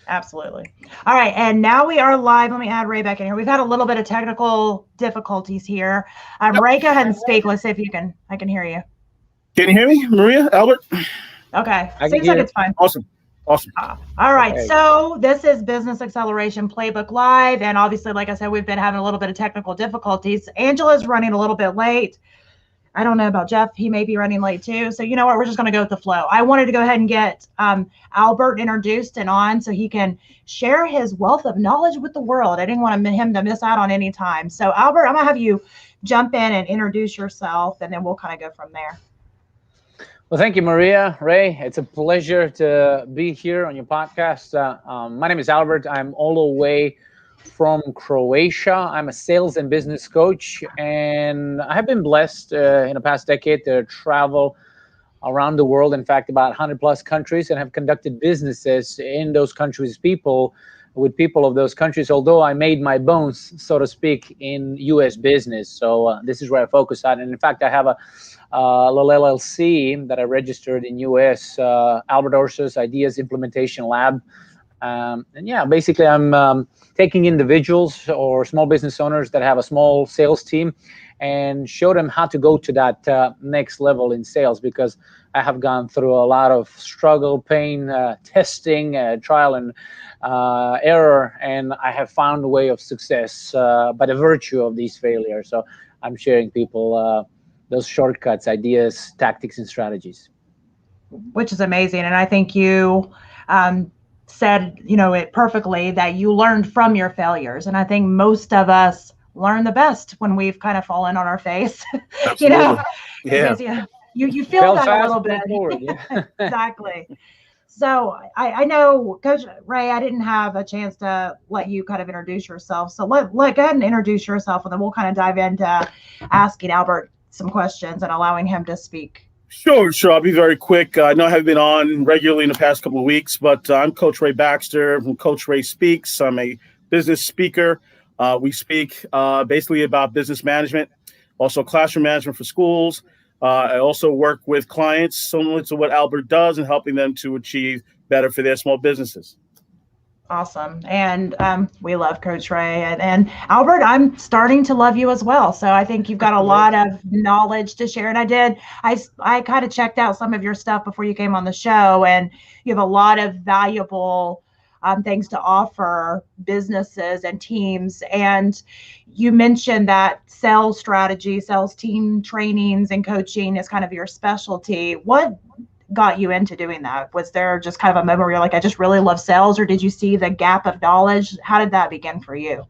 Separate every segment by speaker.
Speaker 1: Absolutely. All right. And now we are live. Let me add Ray back in here. We've had a little bit of technical difficulties here.
Speaker 2: Yep.
Speaker 1: Ray, go ahead and speak. Let's see if I can hear you.
Speaker 2: Can you hear me, Maria, Albert?
Speaker 1: Okay.
Speaker 3: I can
Speaker 1: Seems
Speaker 3: hear
Speaker 1: like
Speaker 3: you.
Speaker 1: it's fine.
Speaker 2: Awesome.
Speaker 1: All right.
Speaker 3: Okay.
Speaker 1: So this is Business Acceleration Playbook Live. And obviously, like I said, we've been having a little bit of technical difficulties. Angela's running a little bit late. I don't know about Jeff. He may be running late too. So you know what? We're just going to go with the flow. I wanted to go ahead and get Albert introduced and on so he can share his wealth of knowledge with the world. I didn't want him to miss out on any time. So Albert, I'm going to have you jump in and introduce yourself, and then we'll kind of go from there.
Speaker 3: Well, thank you, Maria. Ray, it's a pleasure to be here on your podcast. My name is Albert. I'm all the way from Croatia. I'm a sales and business coach, and I have been blessed in the past decade to travel around the world. In fact, about 100 plus countries, and have conducted businesses in those countries, with people of those countries, although I made my bones, so to speak, in U.S. business. So this is where I focus on. And in fact, I have a little LLC that I registered in U.S., Albert Orsos Ideas Implementation Lab. And yeah, basically I'm taking individuals or small business owners that have a small sales team and show them how to go to that next level in sales, because I have gone through a lot of struggle, pain, testing, trial and error, and I have found a way of success by the virtue of these failures. So I'm sharing people those shortcuts, ideas, tactics, and strategies.
Speaker 1: Which is amazing. And I think you said, it perfectly, that you learned from your failures. And I think most of us learn the best when we've kind of fallen on our face.
Speaker 2: Absolutely. Yeah.
Speaker 1: Because, you feel that a little bit.
Speaker 3: Forward, yeah.
Speaker 1: Exactly. So I know, Coach Ray, I didn't have a chance to let you kind of introduce yourself. So go ahead and introduce yourself, and then we'll kind of dive into asking Albert some questions and allowing him to speak.
Speaker 2: Sure. I'll be very quick. I know I haven't been on regularly in the past couple of weeks, but I'm Coach Ray Baxter from Coach Ray Speaks. I'm a business speaker. We speak basically about business management, also classroom management for schools. I also work with clients similar to what Albert does and helping them to achieve better for their small businesses.
Speaker 1: Awesome. And we love Coach Ray. And Albert, I'm starting to love you as well. So I think you've got a lot of knowledge to share. And I kind of checked out some of your stuff before you came on the show, and you have a lot of valuable things to offer businesses and teams. And you mentioned that sales strategy, sales team trainings and coaching is kind of your specialty. What got you into doing that? Was there just kind of a moment where you're like, I just really love sales, or did you see the gap of knowledge? How did that begin for you?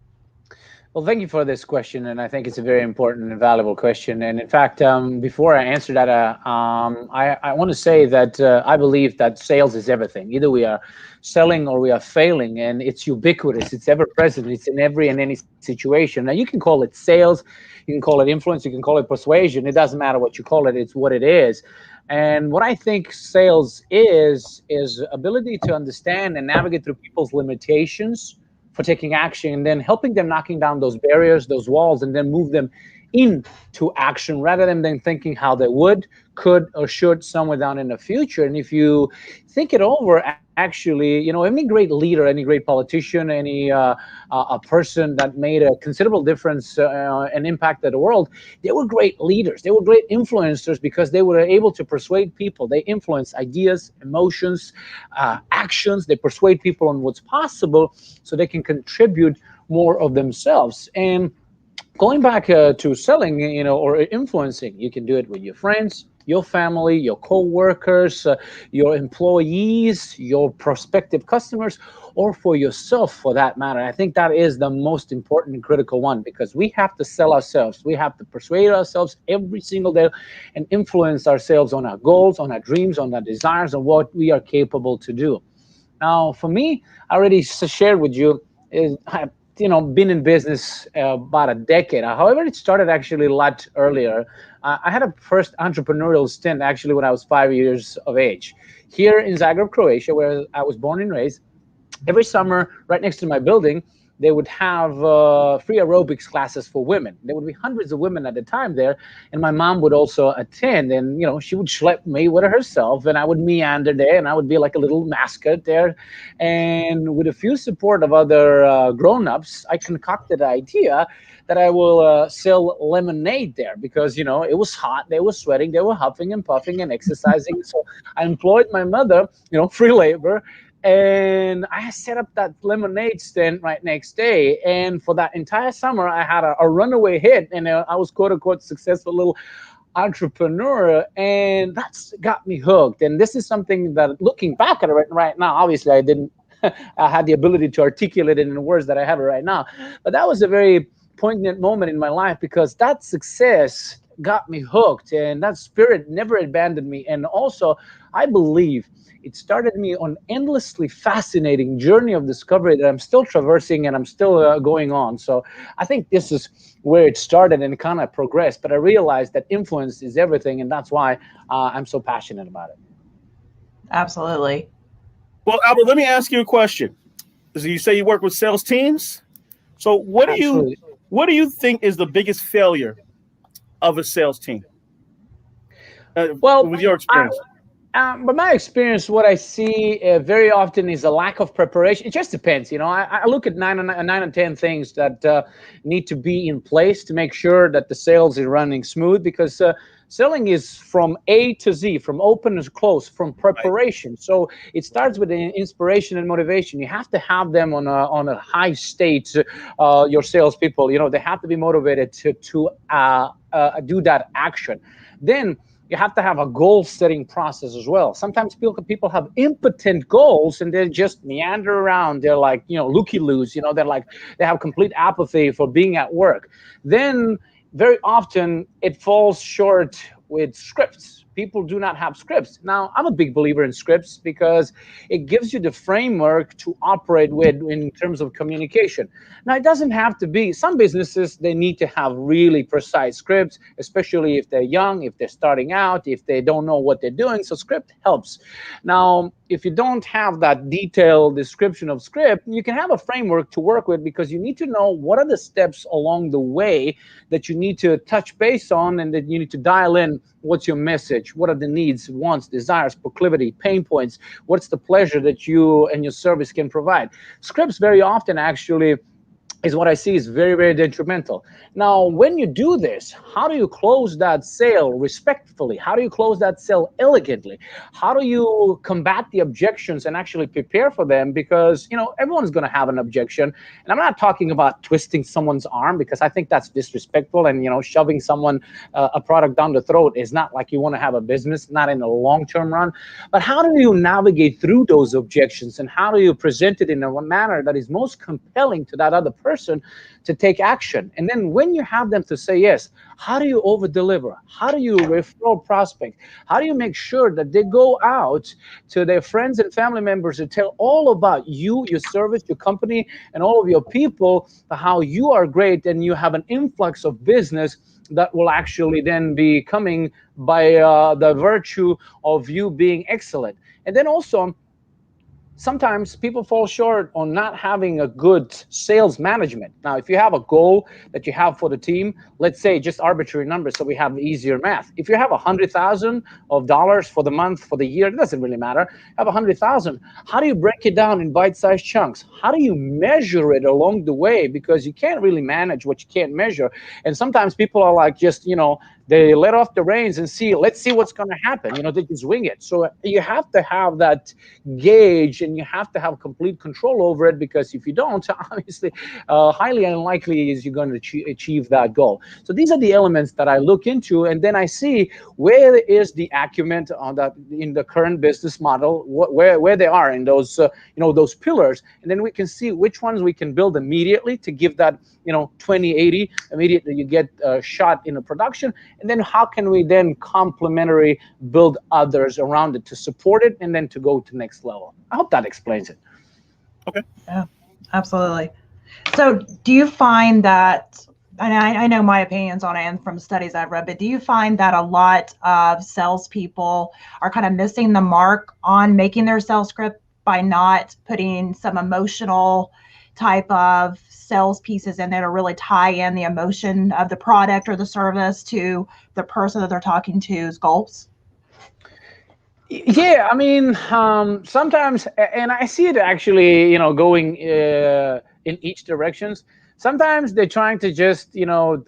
Speaker 3: Well, thank you for this question, and I think it's a very important and valuable question. And in fact, before I answer that, I want to say that I believe that sales is everything. Either we are selling or we are failing, and it's ubiquitous. It's ever present. It's in every and any situation. Now, you can call it sales, you can call it influence, you can call it persuasion. It doesn't matter what you call it. It's what it is. And what I think sales is ability to understand and navigate through people's limitations for taking action, and then helping them knocking down those barriers, those walls, and then move them into action rather than thinking how they would, could, or should somewhere down in the future. And if you think it over, actually, any great leader, any great politician, any a person that made a considerable difference and impacted the world, they were great leaders. They were great influencers because they were able to persuade people. They influence ideas, emotions, actions. They persuade people on what's possible so they can contribute more of themselves. And going back to selling, or influencing, you can do it with your friends, your family, your co-workers, your employees, your prospective customers, or for yourself for that matter. I think that is the most important and critical one, because we have to sell ourselves. We have to persuade ourselves every single day and influence ourselves on our goals, on our dreams, on our desires, on what we are capable to do. Now, for me, I already shared with you, been in business about a decade. However, it started actually a lot earlier. I had a first entrepreneurial stint actually when I was 5 years of age. Here in Zagreb, Croatia, where I was born and raised, every summer, right next to my building, they would have free aerobics classes for women. There would be hundreds of women at the time there, and my mom would also attend, and she would schlep me with herself, and I would meander there, and I would be like a little mascot there. And with a few support of other grown-ups, I concocted the idea that I will sell lemonade there, because it was hot, they were sweating, they were huffing and puffing and exercising. So I employed my mother, free labor, and I set up that lemonade stand right next day. And for that entire summer, I had a runaway hit, and I was quote unquote successful little entrepreneur, and that's got me hooked. And this is something that, looking back at it right now, obviously I didn't I had the ability to articulate it in the words that I have it right now, but that was a very poignant moment in my life, because that success got me hooked, and that spirit never abandoned me. And also, I believe it started me on endlessly fascinating journey of discovery that I'm still traversing, and I'm still going on. So I think this is where it started and kind of progressed, but I realized that influence is everything, and that's why I'm so passionate about it.
Speaker 1: Absolutely.
Speaker 2: Well, Albert, let me ask you a question. So you say you work with sales teams. So what do you think is the biggest failure of a sales team? With your experience.
Speaker 3: But my experience, what I see very often is a lack of preparation. It just depends. I look at 9 or 10 things that need to be in place to make sure that the sales is running smooth, because selling is from A to Z, from open to close, from preparation. Right. So it starts with inspiration and motivation. You have to have them on a high state. Your salespeople, they have to be motivated to do that action. Then you have to have a goal-setting process as well. Sometimes people have impotent goals, and they just meander around. They're like, looky-loos. They're like, they have complete apathy for being at work. Then very often it falls short with scripts. People do not have scripts. Now, I'm a big believer in scripts, because it gives you the framework to operate with in terms of communication. Now, it doesn't have to be. Some businesses, they need to have really precise scripts, especially if they're young, if they're starting out, if they don't know what they're doing. So script helps. Now, if you don't have that detailed description of script, you can have a framework to work with, because you need to know what are the steps along the way that you need to touch base on, and that you need to dial in. What's your message? What are the needs, wants, desires, proclivity, pain points? What's the pleasure that you and your service can provide? Scripts very often actually is what I see is very, very detrimental. Now, when you do this, how do you close that sale respectfully? How do you close that sale elegantly? How do you combat the objections and actually prepare for them? Because, everyone's going to have an objection. And I'm not talking about twisting someone's arm, because I think that's disrespectful. And, shoving someone a product down the throat is not like you want to have a business, not in the long-term run. But how do you navigate through those objections? And how do you present it in a manner that is most compelling to that other person to take action? And then when you have them to say yes, how do you over deliver? How do you referral prospect? How do you make sure that they go out to their friends and family members and tell all about you, your service, your company, and all of your people, how you are great, and you have an influx of business that will actually then be coming by the virtue of you being excellent. And then also, sometimes people fall short on not having a good sales management. Now, if you have a goal that you have for the team, let's say just arbitrary numbers so we have easier math. If you have $100,000 for the month, for the year, it doesn't really matter. Have 100,000. How do you break it down in bite-sized chunks? How do you measure it along the way? Because you can't really manage what you can't measure. And sometimes people are like, just, they let off the reins and let's see what's going to happen. They just wing it. So you have to have that gauge, and you have to have complete control over it, because if you don't, obviously, highly unlikely is you're going to achieve that goal. So these are the elements that I look into, and then I see where is the acumen on that in the current business model, where they are in those those pillars, and then we can see which ones we can build immediately to give that 20/80 immediately you get shot in a production, and then how can we then complementary build others around it to support it, and then to go to next level. I hope that explains it.
Speaker 2: Okay.
Speaker 1: Yeah, absolutely. So do you find that, and I know my opinions on it and from studies I've read, but do you find that a lot of salespeople are kind of missing the mark on making their sales script by not putting some emotional type of sales pieces in there to really tie in the emotion of the product or the service to the person that they're talking to's goals?
Speaker 3: Yeah, I mean, sometimes, and I see it actually, going in each directions. Sometimes they're trying to just,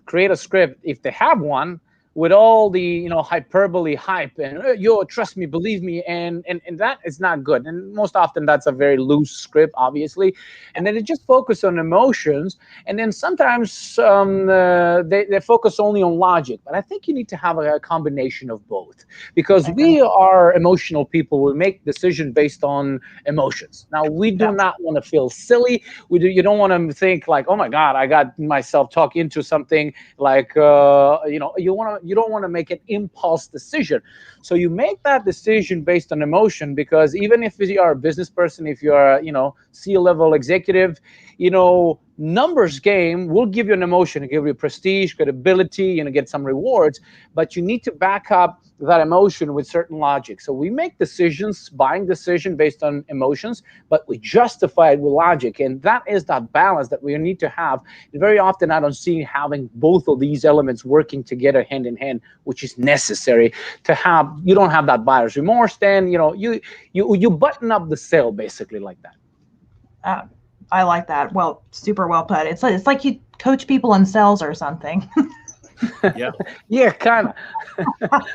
Speaker 3: create a script if they have one with all the, hyperbole hype and yo, trust me, believe me, and that is not good. And most often that's a very loose script, obviously. And then they just focus on emotions. And then sometimes they focus only on logic. But I think you need to have a combination of both, because we are emotional people. We make decisions based on emotions. Now, we do not want to feel silly. You don't want to think like, oh my God, I got myself talk into something like, you don't want to make an impulse decision. So you make that decision based on emotion, because even if you are a business person, if you're C-level executive, numbers game will give you an emotion, give you prestige, credibility, get some rewards, but you need to back up that emotion with certain logic. So we make decisions, buying decision based on emotions, but we justify it with logic. And that is that balance that we need to have. And very often I don't see having both of these elements working together hand in hand, which is necessary to have. You don't have that buyer's remorse, then you button up the sale basically like that.
Speaker 1: I like that. Well, super well put. It's like you coach people in sales or something.
Speaker 3: Yeah, kind
Speaker 2: of.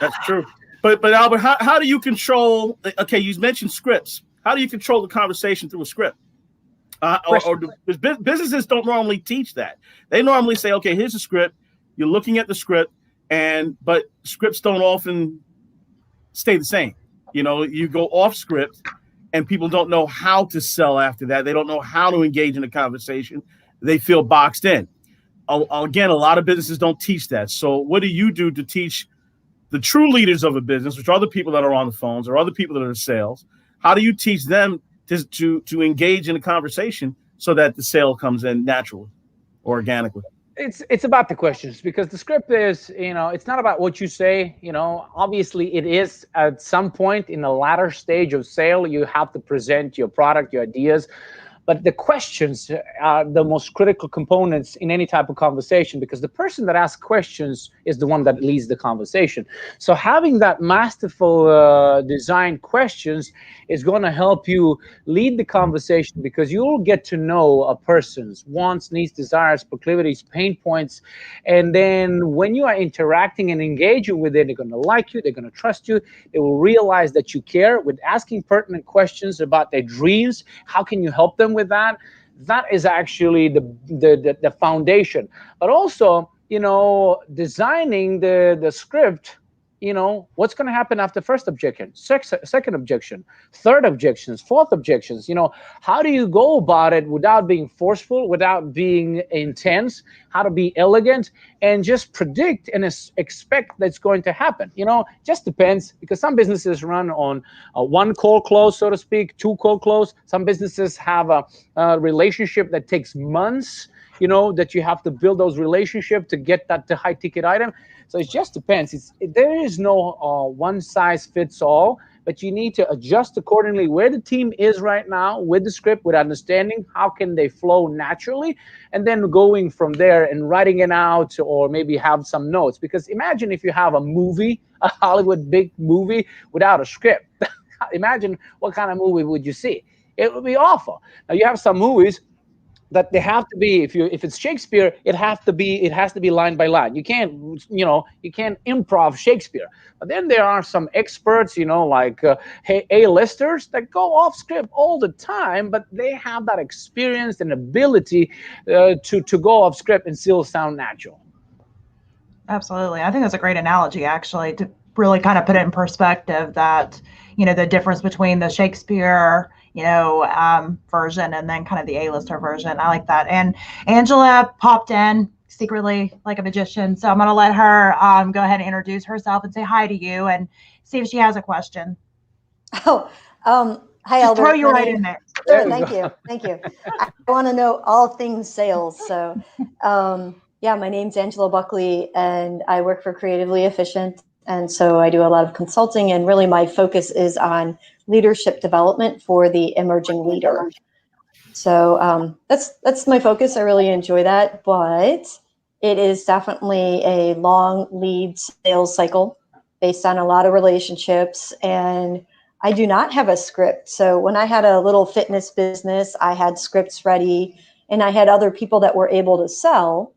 Speaker 2: That's true. But Albert, how do you control? Okay, you mentioned scripts. How do you control the conversation through a script? Businesses don't normally teach that. They normally say, okay, here's a script. You're looking at the script, but scripts don't often stay the same. You go off script, and people don't know how to sell after that. They don't know how to engage in a conversation. They feel boxed in. Again, a lot of businesses don't teach that. So what do you do to teach the true leaders of a business, which are the people that are on the phones or other people that are in sales? How do you teach them to engage in a conversation so that the sale comes in naturally, organically?
Speaker 3: It's about the questions, because the script is, it's not about what you say. Obviously it is at some point in the latter stage of sale, you have to present your product, your ideas. But the questions are the most critical components in any type of conversation, because the person that asks questions is the one that leads the conversation. So having that masterful design questions is going to help you lead the conversation, because you'll get to know a person's wants, needs, desires, proclivities, pain points. And then when you are interacting and engaging with it, they're going to like you, they're going to trust you, they will realize that you care. With asking pertinent questions about their dreams, how can you help them with that is actually the foundation. But also, designing the script, what's going to happen after first objection, second objection, third objections, fourth objections. How do you go about it without being forceful, without being intense, how to be elegant, and just predict and expect that's going to happen. Just depends, because some businesses run on one cold close, so to speak, two cold close. Some businesses have a relationship that takes months, that you have to build those relationships to get that high ticket item. So it just depends. There is no one size fits all, but you need to adjust accordingly where the team is right now with the script, with understanding how can they flow naturally, and then going from there and writing it out, or maybe have some notes. Because imagine if you have a movie, a Hollywood big movie without a script. Imagine what kind of movie would you see? It would be awful. Now you have some movies that they have to be, if it's Shakespeare, it has to be line by line. You can't improv Shakespeare. But then there are some experts, like A-listers that go off script all the time, but they have that experience and ability to go off script and still sound natural.
Speaker 1: Absolutely. I think that's a great analogy, actually, to really kind of put it in perspective that, the difference between the Shakespeare version and then kind of the A-lister version. I like that. And Angela popped in secretly like a magician. So I'm going to let her go ahead and introduce herself and say hi to you and see if she has a question.
Speaker 4: Oh, hi, Albert.
Speaker 1: Throw you right in there.
Speaker 4: Sure, thank you. I want to know all things sales. So my name's Angela Buckley, and I work for Creatively Efficient. And so I do a lot of consulting, and really my focus is on leadership development for the emerging leader. So that's my focus. I really enjoy that, but it is definitely a long lead sales cycle based on a lot of relationships, and I do not have a script. So when I had a little fitness business, I had scripts ready and I had other people that were able to sell,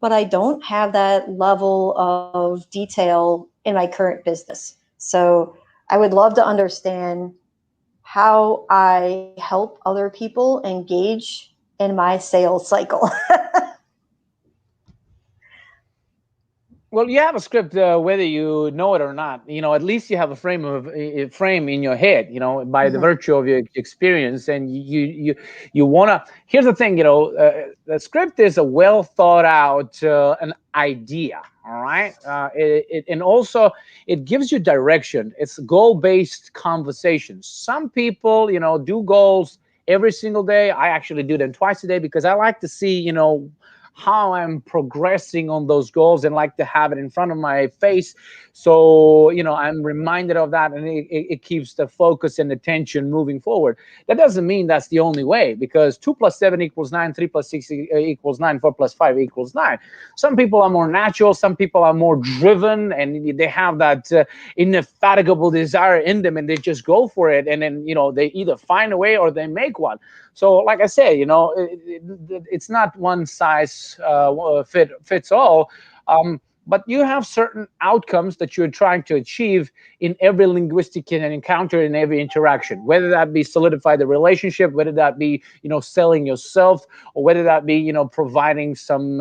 Speaker 4: but I don't have that level of detail in my current business. So I would love to understand how I help other people engage in my sales cycle.
Speaker 3: Well, you have a script, whether you know it or not. At least you have a frame in your head. By the virtue of your experience, and you wanna. Here's the thing. The script is a well thought out an idea. All right, and also it gives you direction. It's goal based conversations. Some people, do goals every single day. I actually do them twice a day because I like to see, how I'm progressing on those goals and like to have it in front of my face. So, I'm reminded of that, and it keeps the focus and attention moving forward. That doesn't mean that's the only way, because 2 + 7 = 9, 3 + 6 = 9, 4 + 5 = 9. Some people are more natural, some people are more driven, and they have that indefatigable desire in them, and they just go for it. And then, they either find a way or they make one. So like I say, it's not one size fits all. But you have certain outcomes that you're trying to achieve in every linguistic encounter, in every interaction, whether that be solidify the relationship, whether that be, selling yourself, or whether that be, providing some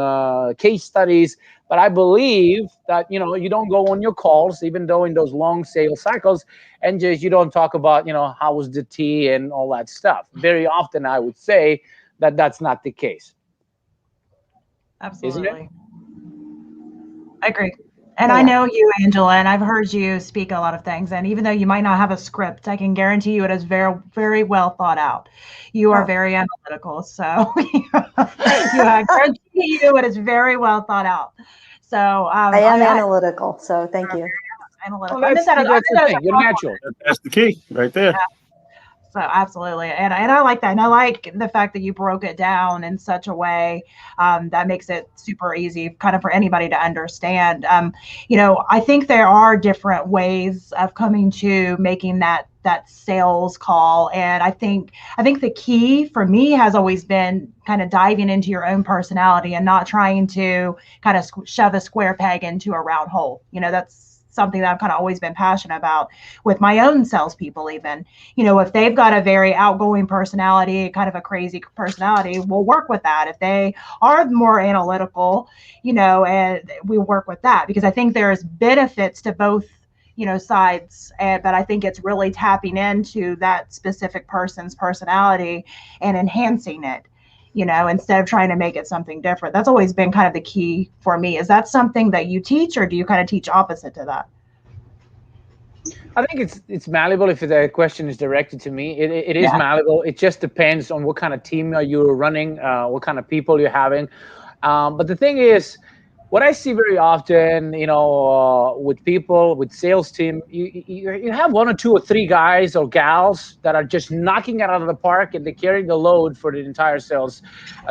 Speaker 3: case studies. But I believe that, you don't go on your calls, even though in those long sales cycles, and just you don't talk about, how was the tea and all that stuff. Very often, I would say that that's not the case.
Speaker 1: Absolutely.
Speaker 3: Isn't it?
Speaker 1: I agree. And I know you, Angela, and I've heard you speak a lot of things. And even though you might not have a script, I can guarantee you it is very, very well thought out. You are very analytical. So I guarantee you it is very well thought out. So
Speaker 4: I am analytical. So thank you.
Speaker 1: Analytical.
Speaker 3: Well, that's the thing. You're natural.
Speaker 2: That's the key right there.
Speaker 1: Yeah. So absolutely. And I like that. And I like the fact that you broke it down in such a way that makes it super easy kind of for anybody to understand. I think there are different ways of coming to making that sales call. And I think the key for me has always been kind of diving into your own personality and not trying to kind of shove a square peg into a round hole. That's something that I've kind of always been passionate about with my own salespeople. Even, if they've got a very outgoing personality, kind of a crazy personality, we'll work with that. If they are more analytical, and we work with that, because I think there's benefits to both, sides. But I think it's really tapping into that specific person's personality and enhancing it. Instead of trying to make it something different. That's always been kind of the key for me. Is that something that you teach, or do you kind of teach opposite to that?
Speaker 3: I think it's malleable if the question is directed to me. It is malleable. It just depends on what kind of team you're running, what kind of people you're having. But the thing is, what I see very often, with people, with sales team, you have 1 or 2 or 3 guys or gals that are just knocking it out of the park, and they're carrying the load for the entire sales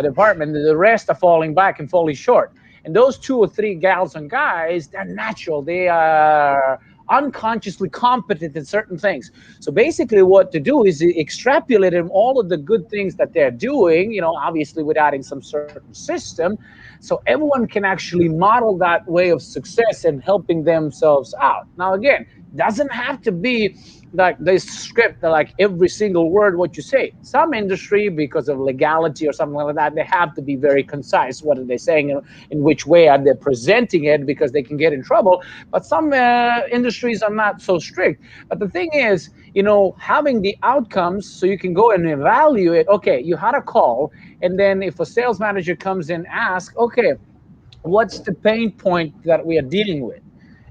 Speaker 3: department. The rest are falling back and falling short. And those 2 or 3 gals and guys, they're natural. They are unconsciously competent in certain things. So basically what to do is extrapolate in all of the good things that they're doing, obviously with adding some certain system, so everyone can actually model that way of success and helping themselves out. Now, again, doesn't have to be like this script, like every single word what you say. Some industry, because of legality or something like that, they have to be very concise. What are they saying? In which way are they presenting it? Because they can get in trouble. But some industries are not so strict. But the thing is, having the outcomes so you can go and evaluate. Okay, you had a call, and then if a sales manager comes in, ask, okay, what's the pain point that we are dealing with?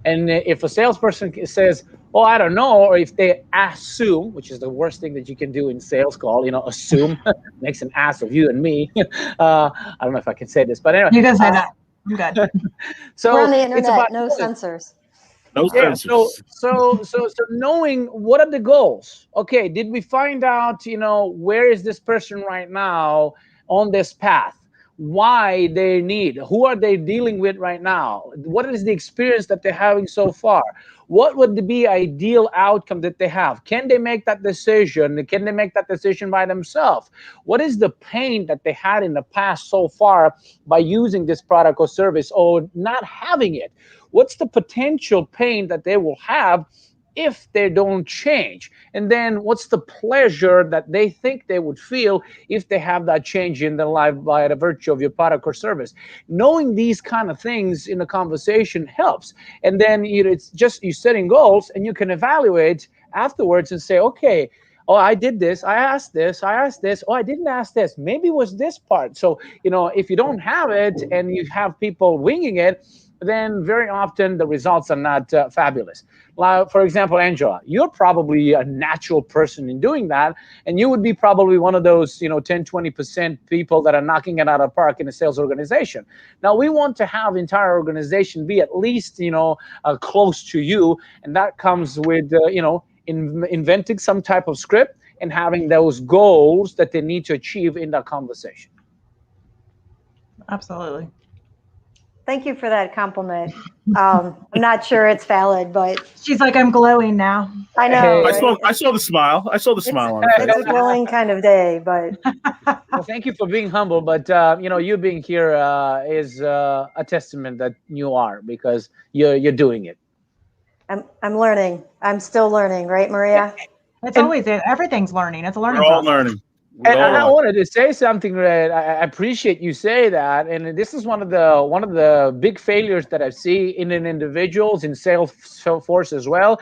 Speaker 3: And if a salesperson says, oh, I don't know, or if they assume, which is the worst thing that you can do in sales call, assume, makes an ass of you and me. I don't know if I can say this, but anyway.
Speaker 1: You can say that. I'm good.
Speaker 4: So we're on the internet, no censors.
Speaker 2: No
Speaker 3: Yeah,
Speaker 2: sensors.
Speaker 3: so knowing what are the goals? Okay, did we find out, where is this person right now on this path? Why they need? Who are they dealing with right now? What is the experience that they're having so far? What would be ideal outcome that they have? Can they make that decision? Can they make that decision by themselves? What is the pain that they had in the past so far by using this product or service or not having it? What's the potential pain that they will have if they don't change? And then what's the pleasure that they think they would feel if they have that change in their life by the virtue of your product or service? Knowing these kind of things in a conversation helps. And then it's just you setting goals, and you can evaluate afterwards and say, okay, oh, I did this, I asked this, oh, I didn't ask this, maybe it was this part. So if you don't have it and you have people winging it, then very often the results are not fabulous. Like, for example, Angela, you're probably a natural person in doing that, and you would be probably one of those 10-20% people that are knocking it out of the park in a sales organization. Now, we want to have entire organization be at least close to you, and that comes with inventing some type of script and having those goals that they need to achieve in that conversation.
Speaker 1: Absolutely.
Speaker 4: Thank you for that compliment. I'm not sure it's valid, but
Speaker 1: she's like, I'm glowing now.
Speaker 4: I know.
Speaker 3: Hey,
Speaker 4: right?
Speaker 2: I saw the smile. I saw the smile on her face.
Speaker 4: It's a glowing kind of day, but
Speaker 3: well, thank you for being humble. But you being here is a testament that you are, because you're doing it.
Speaker 4: I'm learning. I'm still learning, right, Maria?
Speaker 1: It's always everything's learning. It's a learning
Speaker 2: We're all
Speaker 1: process.
Speaker 2: learning.
Speaker 3: And I wanted to say something that I appreciate you say that, and this is one of the big failures that I see in individuals in sales force as well,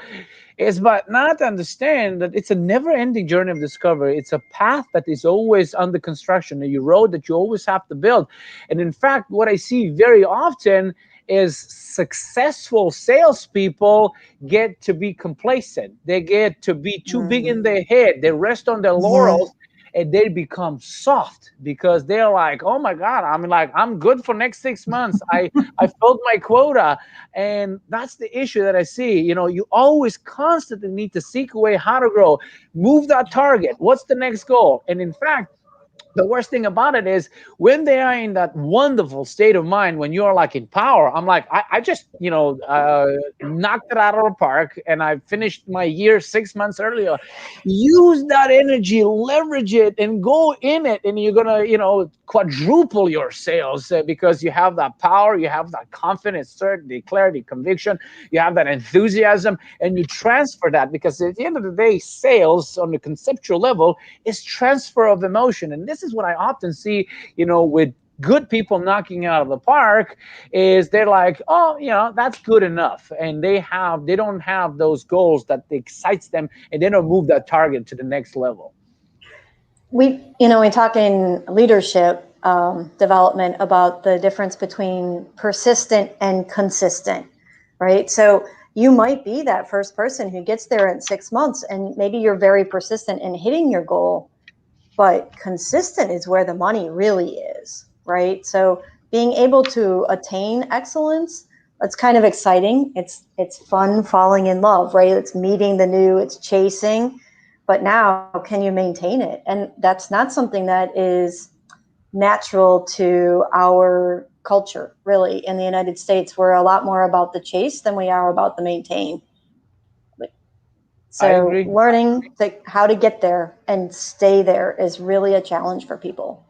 Speaker 3: is but not to understand that it's a never-ending journey of discovery. It's a path that is always under construction, a road that you always have to build. And in fact, what I see very often is successful salespeople get to be complacent. They get to be too big in their head. They rest on their laurels. And they become soft because they're like, oh my God, I'm good for next 6 months. I filled my quota. And that's the issue that I see. You always constantly need to seek a way how to grow, move that target. What's the next goal? And in fact, the worst thing about it is when they are in that wonderful state of mind, when you're like in power, I'm like, I just, knocked it out of the park and I finished my year 6 months earlier. Use that energy, leverage it, and go in it. And you're going to, quadruple your sales because you have that power, you have that confidence, certainty, clarity, conviction, you have that enthusiasm, and you transfer that, because at the end of the day, sales on the conceptual level is transfer of emotion. And this is what I often see, with good people knocking out of the park, is they're like, oh, that's good enough. And they don't have those goals that excites them, and they don't move that target to the next level.
Speaker 4: We talk in leadership development about the difference between persistent and consistent, right? So you might be that first person who gets there in 6 months, and maybe you're very persistent in hitting your goal, but consistent is where the money really is, right? So being able to attain excellence, that's kind of exciting. It's fun falling in love, right? It's meeting the new, it's chasing. But now, can you maintain it? And that's not something that is natural to our culture, really. In the United States, we're a lot more about the chase than we are about the maintain. So learning how to get there and stay there is really a challenge for people.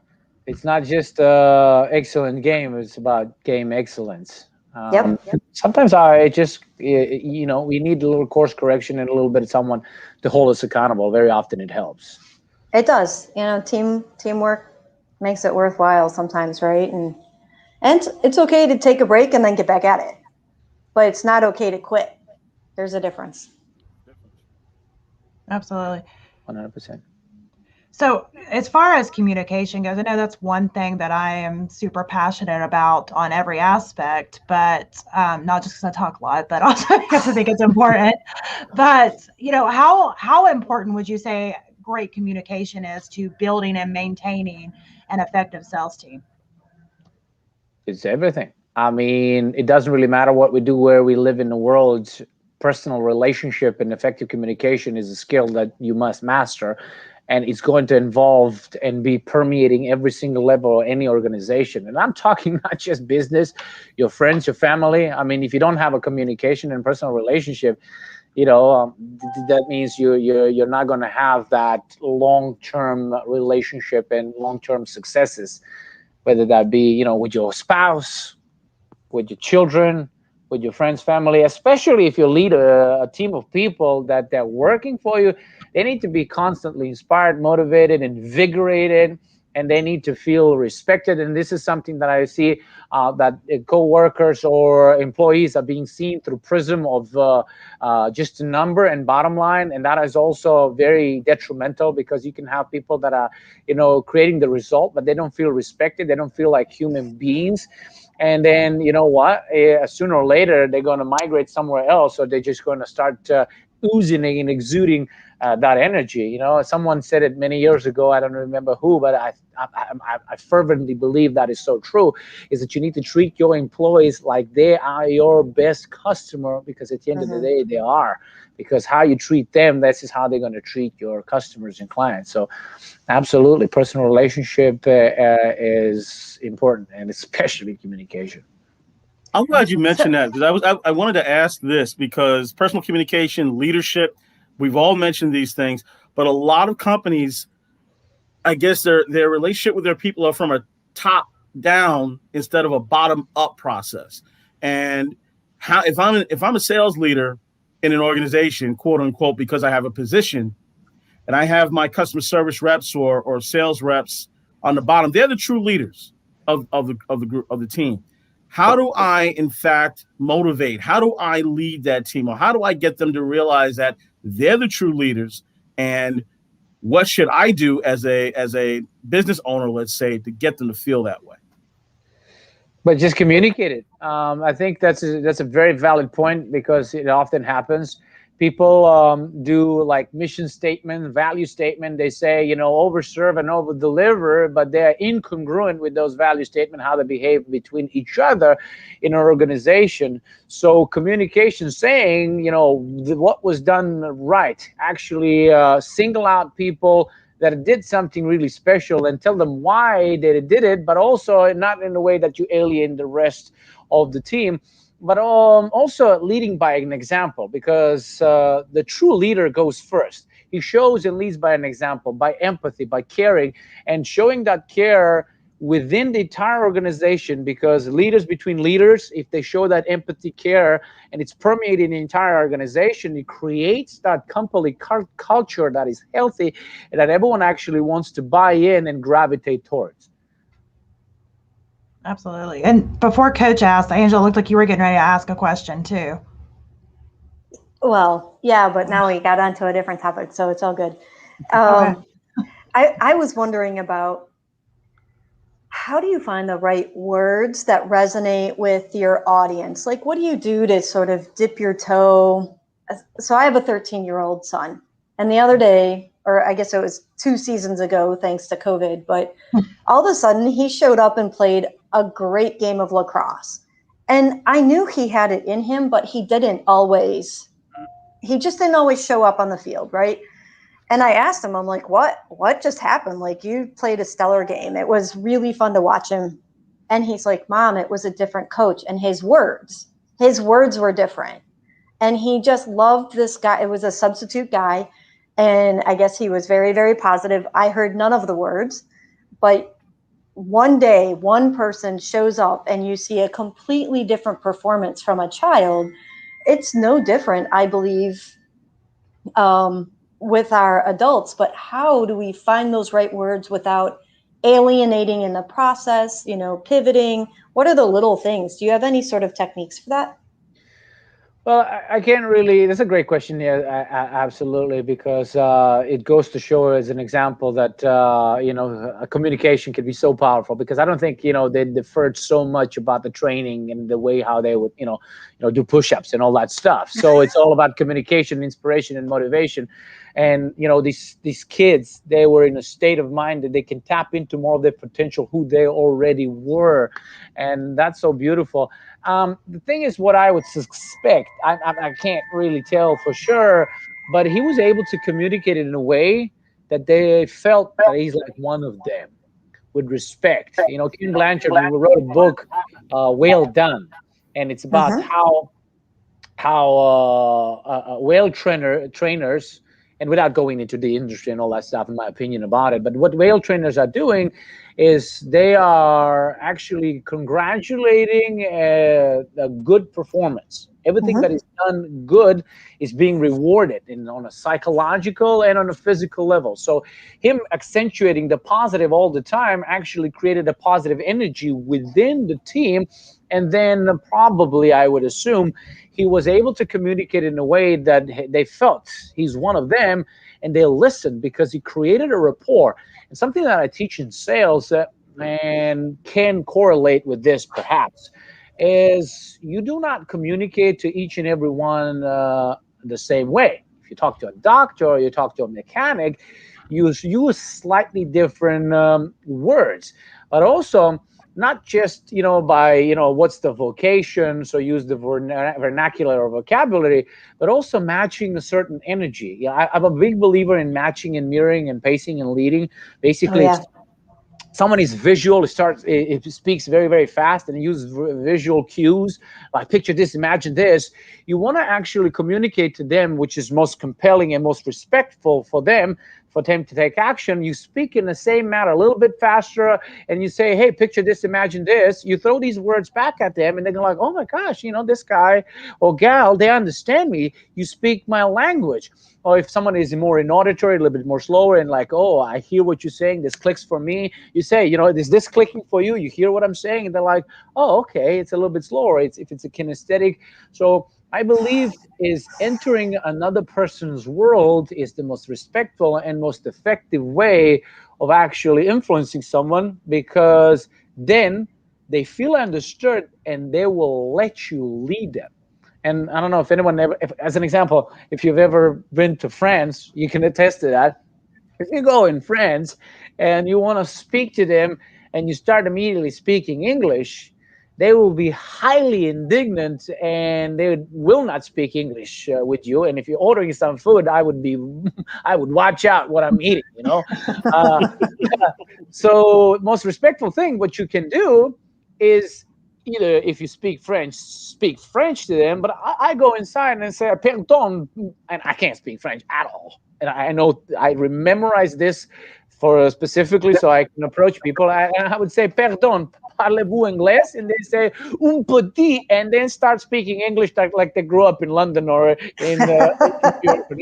Speaker 3: It's not just excellent game, it's about game excellence.
Speaker 4: Yep.
Speaker 3: Sometimes I just, we need a little course correction and a little bit of someone to hold us accountable. Very often it helps.
Speaker 4: It does. Teamwork makes it worthwhile sometimes, right? And it's okay to take a break and then get back at it. But it's not okay to quit. There's a difference.
Speaker 1: Absolutely.
Speaker 3: 100%.
Speaker 1: So as far as communication goes, I know that's one thing that I am super passionate about on every aspect, but not just because I talk a lot, but also because I think it's important. But, how important would you say great communication is to building and maintaining an effective sales team?
Speaker 3: It's everything. I mean, it doesn't really matter what we do, where we live in the world. Personal relationship and effective communication is a skill that you must master, and it's going to involve and be permeating every single level of any organization. And I'm talking not just business, your friends, your family. I mean, if you don't have a communication and personal relationship, that means you're not going to have that long-term relationship and long-term successes, whether that be with your spouse, with your children, with your friends, family. Especially if you lead a team of people that they're working for you, they need to be constantly inspired, motivated, invigorated, and they need to feel respected. And this is something that I see that co-workers or employees are being seen through prism of just a number and bottom line. And that is also very detrimental, because you can have people that are, creating the result, but they don't feel respected. They don't feel like human beings. And then, sooner or later, they're going to migrate somewhere else, or they're just going to start oozing and exuding that energy. Someone said it many years ago. I don't remember who, but I fervently believe that is so true, is that you need to treat your employees like they are your best customer, because at the end of the day, they are. Because how you treat them, this is how they're going to treat your customers and clients. So absolutely, personal relationship is important, and especially communication.
Speaker 2: I'm glad you mentioned that, because I wanted to ask this, because personal communication, leadership, we've all mentioned these things, but a lot of companies, I guess their relationship with their people are from a top down instead of a bottom up process. And if I'm a sales leader in an organization, quote unquote, because I have a position, and I have my customer service reps or sales reps on the bottom, they're the true leaders of the group, of the team. How do I, in fact, motivate? How do I lead that team? Or how do I get them to realize that they're the true leaders? And what should I do as a business owner, let's say, to get them to feel that way?
Speaker 3: But just communicate it. I think that's a very valid point, because it often happens. People do like mission statement, value statement. They say, overserve and over deliver, but they're incongruent with those value statement, how they behave between each other in an organization. So communication saying, what was done right, actually single out people that did something really special and tell them why they did it, but also not in a way that you alienate the rest of the team, but also leading by an example, because the true leader goes first. He shows and leads by an example, by empathy, by caring, and showing that care within the entire organization, because leaders between leaders, if they show that empathy, care, and it's permeating the entire organization, it creates that company culture that is healthy and that everyone actually wants to buy in and gravitate towards.
Speaker 1: Absolutely. And before Coach asked, Angela, looked like you were getting ready to ask a question too.
Speaker 4: Well, yeah, but now we got onto a different topic, so it's all good.
Speaker 1: Okay.
Speaker 4: I was wondering about, how do you find the right words that resonate with your audience? Like, what do you do to sort of dip your toe? So I have a 13-year-old son, and the other day, or I guess it was 2 seasons ago, thanks to COVID, but all of a sudden he showed up and played a great game of lacrosse. And I knew he had it in him, but he just didn't always show up on the field, right? And I asked him, I'm like, what just happened? Like, you played a stellar game. It was really fun to watch him. And he's like, Mom, it was a different coach. And his words were different. And he just loved this guy. It was a substitute guy. And I guess he was very, very positive. I heard none of the words, but one day, one person shows up and you see a completely different performance from a child. It's no different, I believe, with our adults. But how do we find those right words without alienating in the process, pivoting? What are the little things? Do you have any sort of techniques for that?
Speaker 3: Well, I can't really. That's a great question. Yeah, absolutely, because it goes to show as an example that a communication can be so powerful. Because I don't think they deferred so much about the training and the way how they would do push-ups and all that stuff. So it's all about communication, inspiration, and motivation. And these kids, they were in a state of mind that they can tap into more of their potential, who they already were, and that's so beautiful. The thing is, what I would suspect, I can't really tell for sure, but he was able to communicate it in a way that they felt that he's like one of them, with respect. Ken Blanchard, who wrote a book, Whale Done, and it's about how whale trainers, and without going into the industry and all that stuff, in my opinion about it, but what whale trainers are doing is they are actually congratulating a good performance. Everything that is done good is being rewarded on a psychological and on a physical level. So him accentuating the positive all the time actually created a positive energy within the team. And then probably, I would assume, he was able to communicate in a way that they felt he's one of them, and they listened, because he created a rapport. And something that I teach in sales that can correlate with this perhaps is you do not communicate to each and every one the same way. If you talk to a doctor or you talk to a mechanic, you use slightly different words, but also not just by what's the vocation, so use the vernacular or vocabulary, but also matching a certain energy. I'm a big believer in matching and mirroring and pacing and leading. Basically, someone is visual, it speaks very, very fast, and use visual cues, like picture this, imagine this. You want to actually communicate to them which is most compelling and most respectful for them to take action. You speak in the same manner, a little bit faster, and you say, hey, picture this, imagine this. You throw these words back at them, and they're like, oh my gosh, this guy or gal, they understand me. You speak my language. Or if someone is more in auditory, a little bit more slower, and like, oh, I hear what you're saying, this clicks for me. You say, is this clicking for you? You hear what I'm saying? And they're like, oh, okay, it's a little bit slower. If it's a kinesthetic. So I believe is entering another person's world is the most respectful and most effective way of actually influencing someone, because then they feel understood and they will let you lead them. And I don't know if anyone as an example, if you've ever been to France, you can attest to that. If you go in France and you want to speak to them and you start immediately speaking English, they will be highly indignant and they will not speak English with you. And if you're ordering some food, I would watch out what I'm eating, So most respectful thing, what you can do is, either if you speak French to them, but I go inside and say, pardon, and I can't speak French at all. And I know I memorize this for specifically so I can approach people. And I would say, pardon, parlez-vous anglais? And they say, un petit, and then start speaking English like they grew up in London or in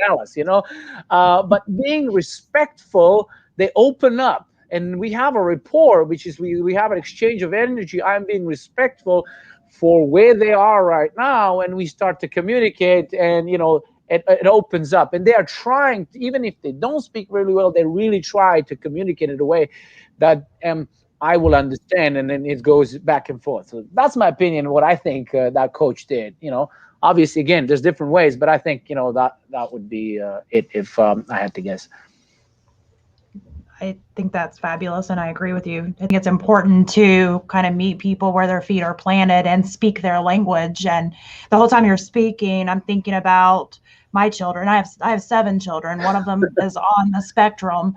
Speaker 3: Alice, But being respectful, they open up. And we have a rapport, which is we have an exchange of energy. I'm being respectful for where they are right now, and we start to communicate, and it opens up. And they are trying, even if they don't speak really well, they really try to communicate in a way that I will understand, and then it goes back and forth. So that's my opinion. What I think that coach did. Obviously, again, there's different ways, but I think that would be it if I had to guess.
Speaker 1: I think that's fabulous, and I agree with you. I think it's important to kind of meet people where their feet are planted and speak their language. And the whole time you're speaking, I'm thinking about my children. I have 7 children. One of them is on the spectrum,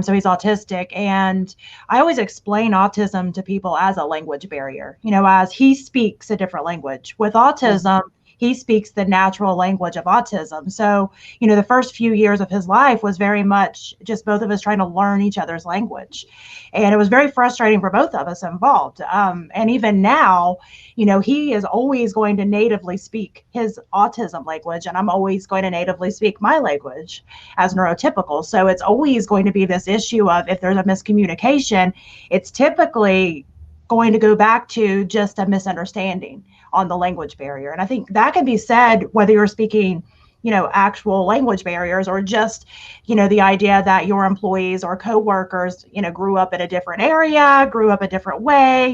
Speaker 1: so he's autistic. And I always explain autism to people as a language barrier. As he speaks a different language. With autism, he speaks the natural language of autism. So, the first few years of his life was very much just both of us trying to learn each other's language. And it was very frustrating for both of us involved. And even now, he is always going to natively speak his autism language, and I'm always going to natively speak my language as neurotypical. So it's always going to be this issue of, if there's a miscommunication, it's typically going to go back to just a misunderstanding on the language barrier. And I think that can be said whether you're speaking, actual language barriers, or just, the idea that your employees or coworkers, grew up in a different area, grew up a different way,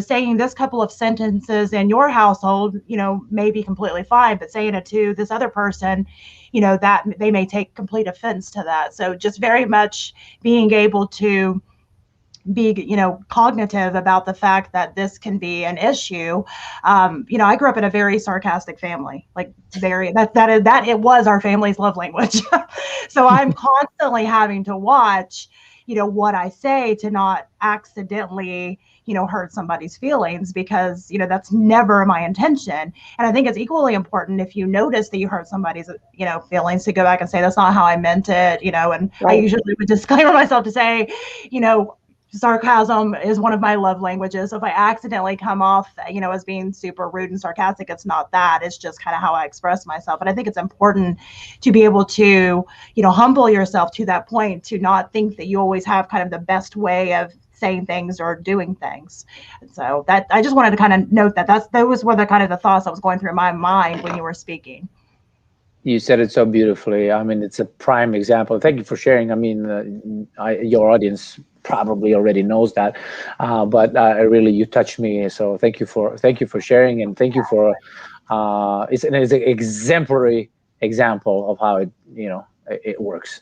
Speaker 1: saying this couple of sentences in your household, may be completely fine, but saying it to this other person, that they may take complete offense to that. So just very much being able to be, cognitive about the fact that this can be an issue. I grew up in a very sarcastic family, like that it was our family's love language. So I'm constantly having to watch, what I say to not accidentally, hurt somebody's feelings, because, that's never my intention. And I think it's equally important, if you notice that you hurt somebody's, feelings, to go back and say, that's not how I meant it, and right. I usually would disclaimer myself to say, sarcasm is one of my love languages. So if I accidentally come off, as being super rude and sarcastic, it's not that. It's just kind of how I express myself. And I think it's important to be able to, humble yourself to that point, to not think that you always have kind of the best way of saying things or doing things. So that I just wanted to kind of note those were the kind of the thoughts that was going through my mind when you were speaking.
Speaker 3: You said it so beautifully. I mean, it's a prime example. Thank you for sharing. I mean, your audience probably already knows that, but really, you touched me. So thank you for sharing, and thank you for it's an exemplary example of how it works.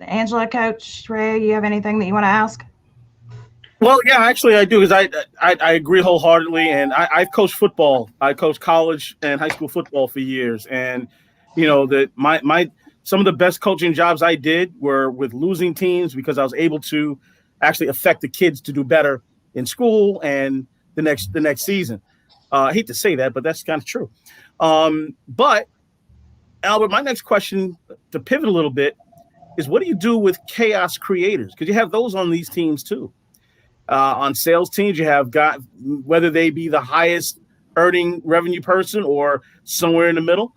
Speaker 1: Angela, Coach Ray, you have anything that you want to ask?
Speaker 2: Well, yeah, actually I do, because I agree wholeheartedly, and I've coached football. I coached college and high school football for years, and that my some of the best coaching jobs I did were with losing teams, because I was able to actually affect the kids to do better in school and the next season. I hate to say that, but that's kind of true. But Albert, my next question, to pivot a little bit, is what do you do with chaos creators? Because you have those on these teams too. On sales teams, you have got, whether they be the highest earning revenue person or somewhere in the middle,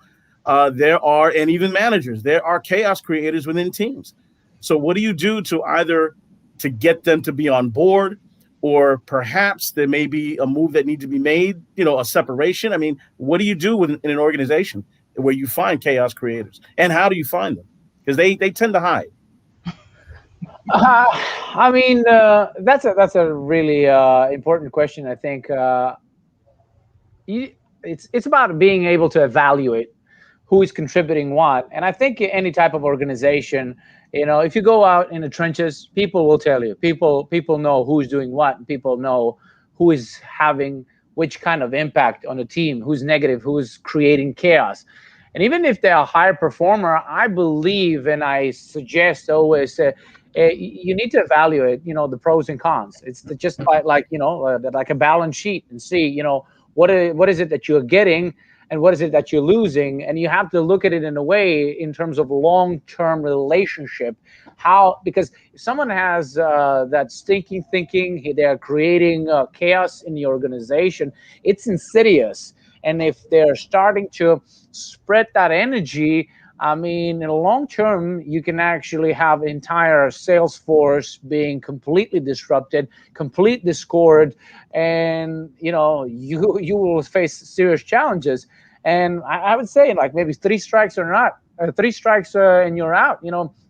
Speaker 2: and even managers, there are chaos creators within teams. So what do you do to either to get them to be on board, or perhaps there may be a move that needs to be made, a separation? I mean, what do you do in an organization where you find chaos creators, and how do you find them? Because they tend to hide.
Speaker 3: I mean, that's a really important question. I think it's about being able to evaluate who is contributing what. And I think any type of organization, if you go out in the trenches, people will tell you. People know who's doing what, and people know who is having which kind of impact on the team, who's negative, who's creating chaos. And even if they're a higher performer, I believe, and I suggest always, you need to evaluate, the pros and cons. It's just like a balance sheet, and see, what is it that you're getting and what is it that you're losing. And you have to look at it in a way in terms of long-term relationship. Because if someone has that stinking thinking, they're creating chaos in the organization, it's insidious. And if they're starting to spread that energy, I mean, in the long term, you can actually have entire sales force being completely disrupted, complete discord, and you will face serious challenges. And I would say, like, maybe 3 strikes or not, 3 strikes and you're out.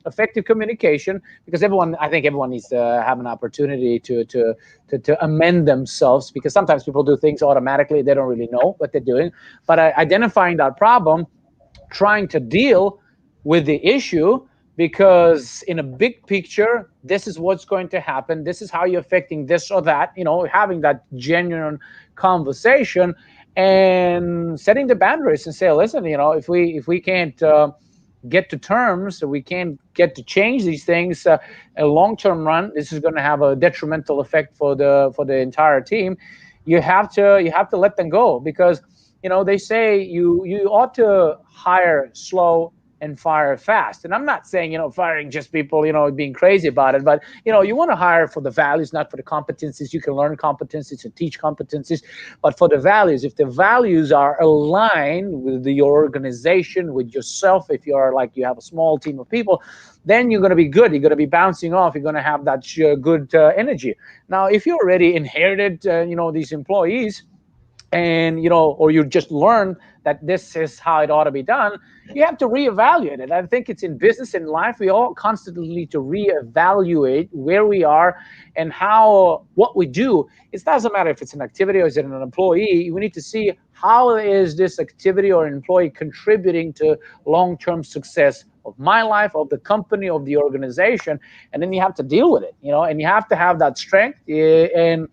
Speaker 3: Effective communication, because I think everyone needs to have an opportunity to amend themselves, because sometimes people do things automatically, they don't really know what they're doing. But identifying that problem, trying to deal with the issue, because in a big picture, this is what's going to happen. This is how you're affecting this or that, having that genuine conversation and setting the boundaries and say, listen, if we can't get to terms, we can't get to change these things, a long-term run, this is going to have a detrimental effect for the entire team. You have to let them go, because they say you ought to hire slow and fire fast. And I'm not saying, firing just people, being crazy about it, but, you want to hire for the values, not for the competencies. You can learn competencies and teach competencies, but for the values. If the values are aligned with your organization, with yourself, if you're like, you have a small team of people, then you're going to be good. You're going to be bouncing off. You're going to have that good energy. Now, if you already inherited, these employees, and or you just learn that this is how it ought to be done, you have to reevaluate it. I think it's in business and life, we all constantly need to reevaluate where we are and what we do. It doesn't matter if it's an activity or is it an employee. We need to see how is this activity or employee contributing to long-term success of my life, of the company, of the organization, and then you have to deal with it, and you have to have that strength and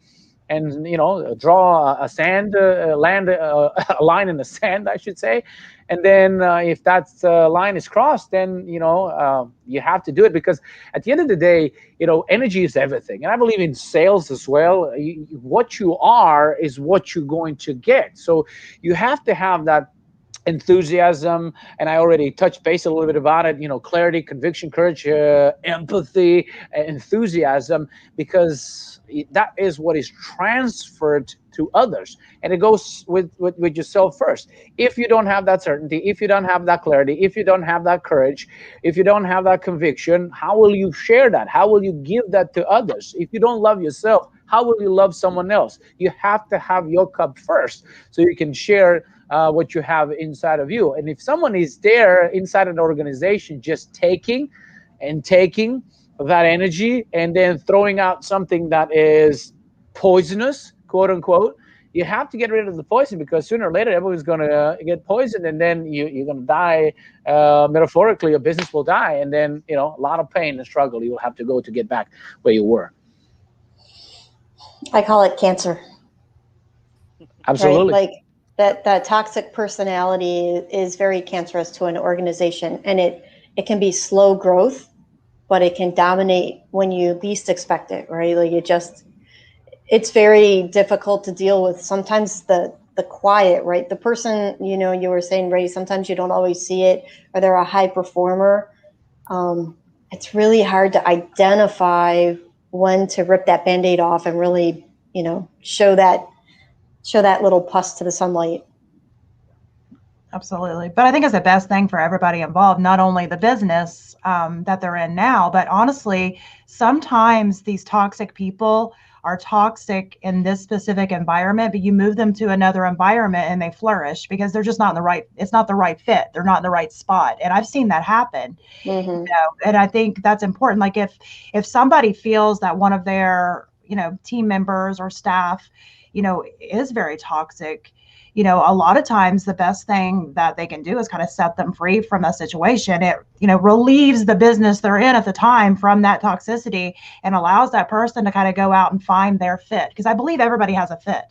Speaker 3: draw a line in the sand, I should say, and then if that line is crossed, then you have to do it, because at the end of the day, energy is everything, and I believe in sales as well. What you are is what you're going to get, so you have to have that enthusiasm, and I already touched base a little bit about it, clarity, conviction, courage, empathy, enthusiasm, because that is what is transferred to others, and it goes with yourself first. If you don't have that certainty, if you don't have that clarity, if you don't have that courage, if you don't have that conviction, how will you share that? How will you give that to others? If you don't love yourself, how will you love someone else? You have to have your cup first so you can share what you have inside of you. And if someone is there inside an organization just taking that energy and then throwing out something that is poisonous, quote unquote, you have to get rid of the poison, because sooner or later everyone's going to get poisoned, and then you're going to die. Metaphorically, your business will die, and then a lot of pain and struggle you will have to go to get back where you were.
Speaker 4: I call it cancer.
Speaker 3: Absolutely.
Speaker 4: Right? Like that toxic personality is very cancerous to an organization, and it can be slow growth, but it can dominate when you least expect it, right? Like it's very difficult to deal with. Sometimes the quiet, right? The person, you were saying, Ray, sometimes you don't always see it, or they're a high performer. It's really hard to identify when to rip that Band-Aid off and really, show that little pus to the sunlight.
Speaker 1: Absolutely. But I think it's the best thing for everybody involved, not only the business that they're in now, but honestly, sometimes these toxic people are toxic in this specific environment, but you move them to another environment and they flourish because they're just it's not the right fit. They're not in the right spot. And I've seen that happen.
Speaker 4: Mm-hmm.
Speaker 1: And I think that's important. Like if somebody feels that one of their, team members or staff, is very toxic, a lot of times the best thing that they can do is kind of set them free from that situation. It, relieves the business they're in at the time from that toxicity and allows that person to kind of go out and find their fit. Because I believe everybody has a fit.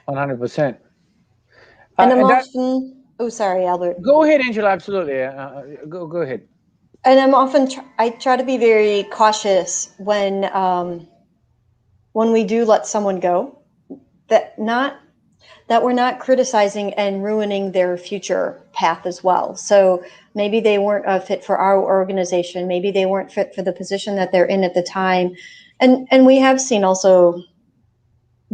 Speaker 3: 100%.
Speaker 4: Sorry, Albert.
Speaker 3: Go ahead, Angela. Absolutely. Go ahead.
Speaker 4: And I'm often, I try to be very cautious when we do let someone go, that we're not criticizing and ruining their future path as well. So maybe they weren't a fit for our organization. Maybe they weren't fit for the position that they're in at the time. And we have seen also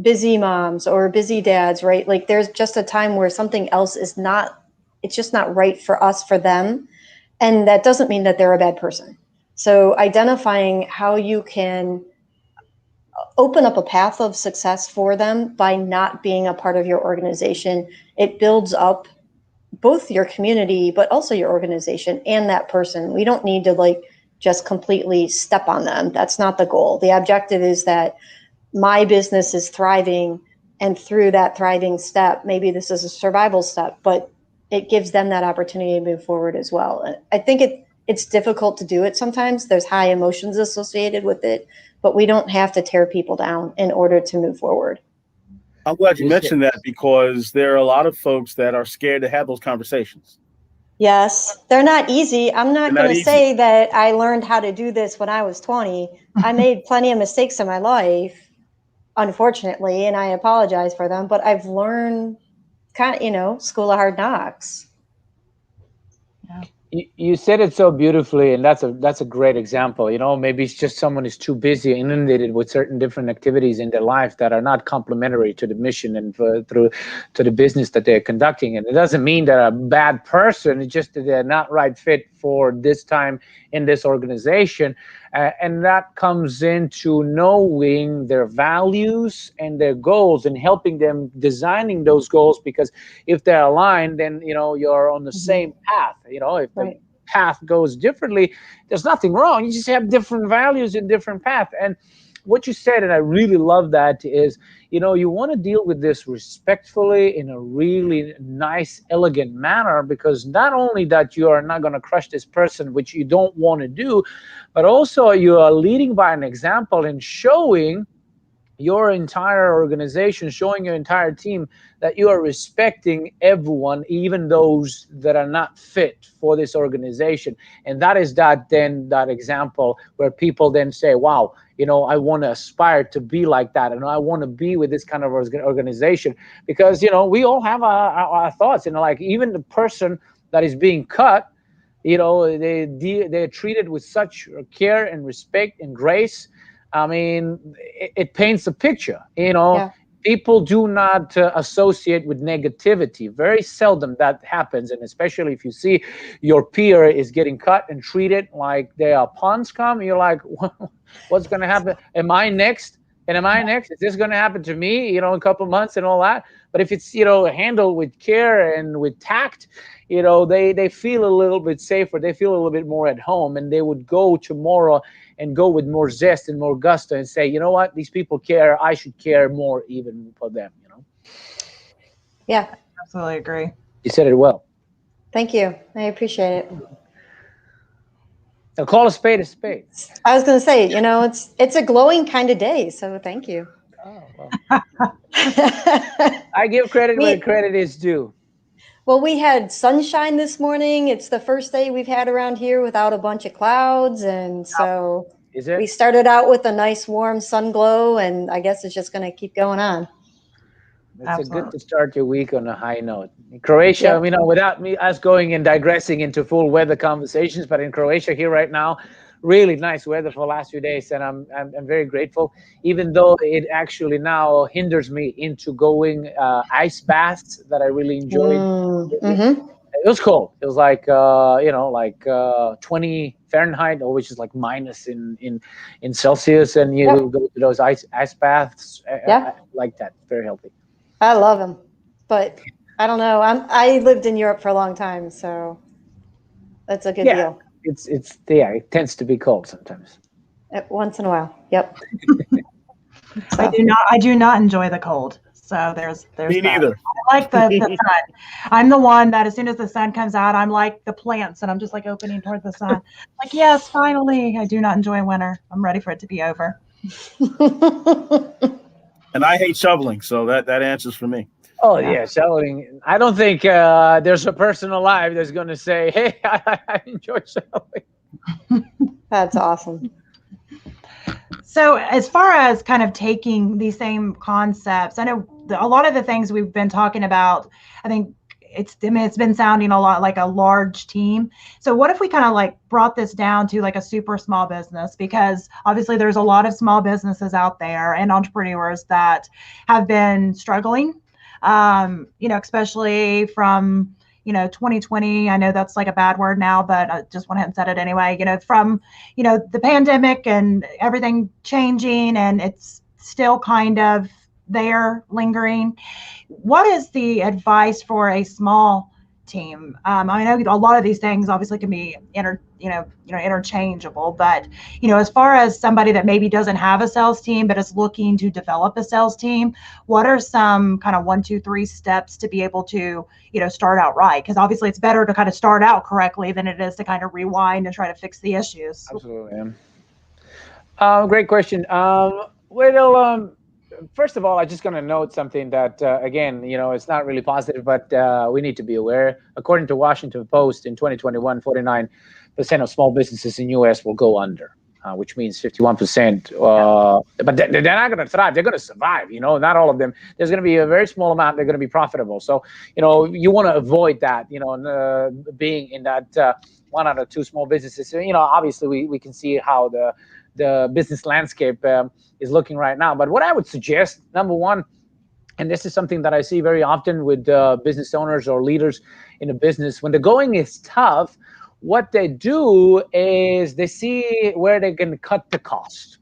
Speaker 4: busy moms or busy dads, right? Like there's just a time where something else it's just not right for us, for them. And that doesn't mean that they're a bad person. So identifying how you can open up a path of success for them by not being a part of your organization, it builds up both your community, but also your organization and that person. We don't need to just completely step on them. That's not the goal. The objective is that my business is thriving, and through that thriving step, maybe this is a survival step, but it gives them that opportunity to move forward as well. I think it's difficult to do it sometimes. There's high emotions associated with it, but we don't have to tear people down in order to move forward.
Speaker 2: I'm glad you mentioned that, because there are a lot of folks that are scared to have those conversations.
Speaker 4: Yes, they're not easy. I'm not going to say that I learned how to do this when I was 20. I made plenty of mistakes in my life, unfortunately, and I apologize for them, but I've learned school of hard knocks.
Speaker 1: Yeah.
Speaker 3: You said it so beautifully, and that's a great example. Maybe it's just someone is too busy, inundated with certain different activities in their life that are not complementary to the mission and to the business that they're conducting. And it doesn't mean they're a bad person. It's just that they're not right fit for this time in this organization. And that comes into knowing their values and their goals and helping them designing those goals, because if they're aligned, then, you're on the same path. If the path goes differently, there's nothing wrong. You just have different values and different path. And what you said, and I really love that, is, you want to deal with this respectfully in a really nice, elegant manner, because not only that you are not going to crush this person, which you don't want to do, but also you are leading by an example and showing your entire organization, showing your entire team that you are respecting everyone, even those that are not fit for this organization. And that is that example where people then say, wow, I want to aspire to be like that. And I want to be with this kind of organization, because, we all have our thoughts, like even the person that is being cut, they're treated with such care and respect and grace. I mean, it paints a picture. People do not associate with negativity. Very seldom that happens, and especially if you see your peer is getting cut and treated like they are pawns come, you're like, what's going to happen? Am I next? And am I next? Is this going to happen to me, in a couple months and all that? But if it's, handled with care and with tact, they feel a little bit safer. They feel a little bit more at home, and they would go tomorrow and go with more zest and more gusto and say, you know what, these people care. I should care more even for them,
Speaker 4: Yeah.
Speaker 1: Absolutely agree.
Speaker 3: You said it well.
Speaker 4: Thank you. I appreciate it.
Speaker 3: Now call a spade a spade.
Speaker 4: I was going to say, it's a glowing kind of day, so thank you.
Speaker 3: Oh, well. I give credit where credit is due.
Speaker 4: Well, we had sunshine this morning. It's the first day we've had around here without a bunch of clouds. And so we started out with a nice warm sun glow, and I guess it's just going to keep going on.
Speaker 3: It's good to start your week on a high note. In Croatia, without us going and digressing into full weather conversations, but in Croatia here right now, really nice weather for the last few days, and I'm very grateful, even though it actually now hinders me into going ice baths that I really enjoyed. It was cold. It was like 20 Fahrenheit, which is like minus in Celsius, and you go to those ice baths. I like that. Very healthy.
Speaker 4: I love them, but I don't know. I lived in Europe for a long time, so that's a good deal.
Speaker 3: It tends to be cold sometimes.
Speaker 4: Once in a while. Yep.
Speaker 1: I do not enjoy the cold. So there's
Speaker 2: me neither.
Speaker 1: I like the sun. I'm the one that as soon as the sun comes out, I'm like the plants, and I'm just like opening toward the sun. Like, yes, finally. I do not enjoy winter. I'm ready for it to be over.
Speaker 2: And I hate shoveling, so that answers for me.
Speaker 3: Oh, yeah, shoveling. I don't think there's a person alive that's going to say, hey, I enjoy shoveling.
Speaker 4: That's awesome.
Speaker 1: So as far as kind of taking these same concepts, I know a lot of the things we've been talking about, I think it's been sounding a lot like a large team. So what if we kind of like brought this down to like a super small business? Because obviously there's a lot of small businesses out there and entrepreneurs that have been struggling, especially from 2020. I know that's like a bad word now, but I just went ahead and said it anyway, from, the pandemic and everything changing, and it's still kind of there lingering. What is the advice for a small team? I know a lot of these things obviously can be interchangeable, but as far as somebody that maybe doesn't have a sales team but is looking to develop a sales team, what are some kind of 1, 2, 3 steps to be able to start out right? Because obviously it's better to kind of start out correctly than it is to kind of rewind and try to fix the issues.
Speaker 3: Absolutely. Great question. First of all, I'm just going to note something that, again, it's not really positive, but we need to be aware. According to Washington Post, in 2021, 49% of small businesses in U.S. will go under, which means 51%. But they're not going to thrive. They're going to survive. Not all of them. There's going to be a very small amount. They're going to be profitable. So, you want to avoid that, being in that 1 out of 2 small businesses. Obviously, we can see how the business landscape is looking right now. But what I would suggest, number one, and this is something that I see very often with business owners or leaders in a business, when the going is tough, what they do is they see where they can cut the cost.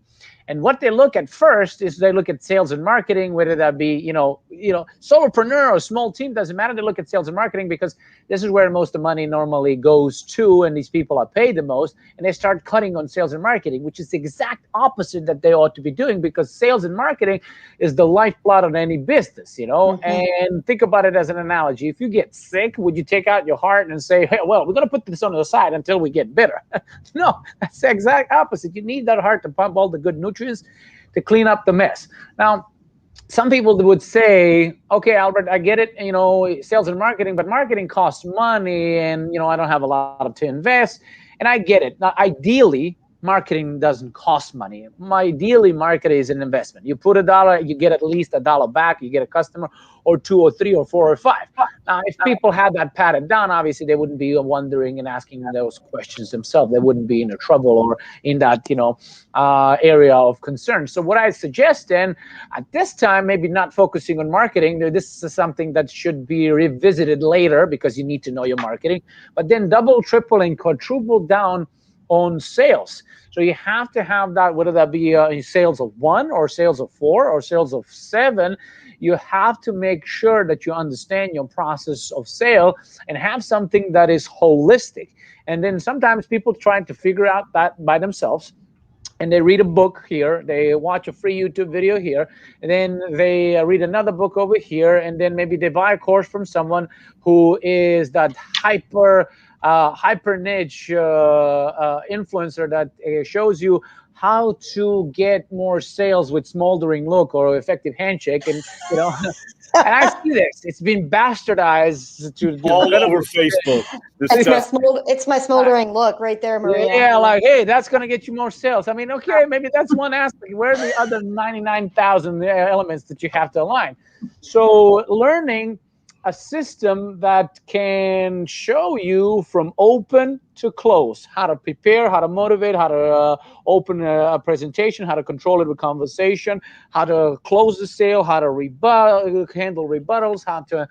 Speaker 3: And what they look at first is they look at sales and marketing, whether that be, solopreneur or small team, doesn't matter. They look at sales and marketing because this is where most of the money normally goes to, and these people are paid the most, and they start cutting on sales and marketing, which is the exact opposite that they ought to be doing, because sales and marketing is the lifeblood of any business, And think about it as an analogy. If you get sick, would you take out your heart and say, hey, well, we're going to put this on the side until we get better? No, that's the exact opposite. You need that heart to pump all the good nutrients to clean up the mess. Now, some people would say, okay, Albert, I get it, sales and marketing, but marketing costs money, and, I don't have a lot to invest. And I get it. Now, ideally, marketing doesn't cost money. Ideally, marketing is an investment. You put $1, you get at least $1 back. You get a customer or 2 or 3 or 4 or 5. Now, if people had that patted down, obviously they wouldn't be wondering and asking those questions themselves. They wouldn't be in a trouble or in that area of concern. So what I suggest then, at this time, maybe not focusing on marketing. This is something that should be revisited later because you need to know your marketing. But then double, triple, and quadruple down on sales. So you have to have that, whether that be sales of 1 or sales of 4 or sales of 7. You have to make sure that you understand your process of sale and have something that is holistic. And then sometimes people trying to figure out that by themselves, and they read a book here, they watch a free YouTube video here, and then they read another book over here, and then maybe they buy a course from someone who is that hyper niche influencer that shows you how to get more sales with smoldering look or effective handshake, and and I see this. It's been bastardized to
Speaker 2: all over Facebook.
Speaker 4: It's my smoldering look right there, Maria.
Speaker 3: Yeah, like, hey, that's going to get you more sales. I mean, okay, maybe that's one aspect. Where are the other 99,000 elements that you have to align? So learning a system that can show you from open to close, how to prepare, how to motivate, how to open a presentation, how to control it with conversation, how to close the sale, how to handle rebuttals, how to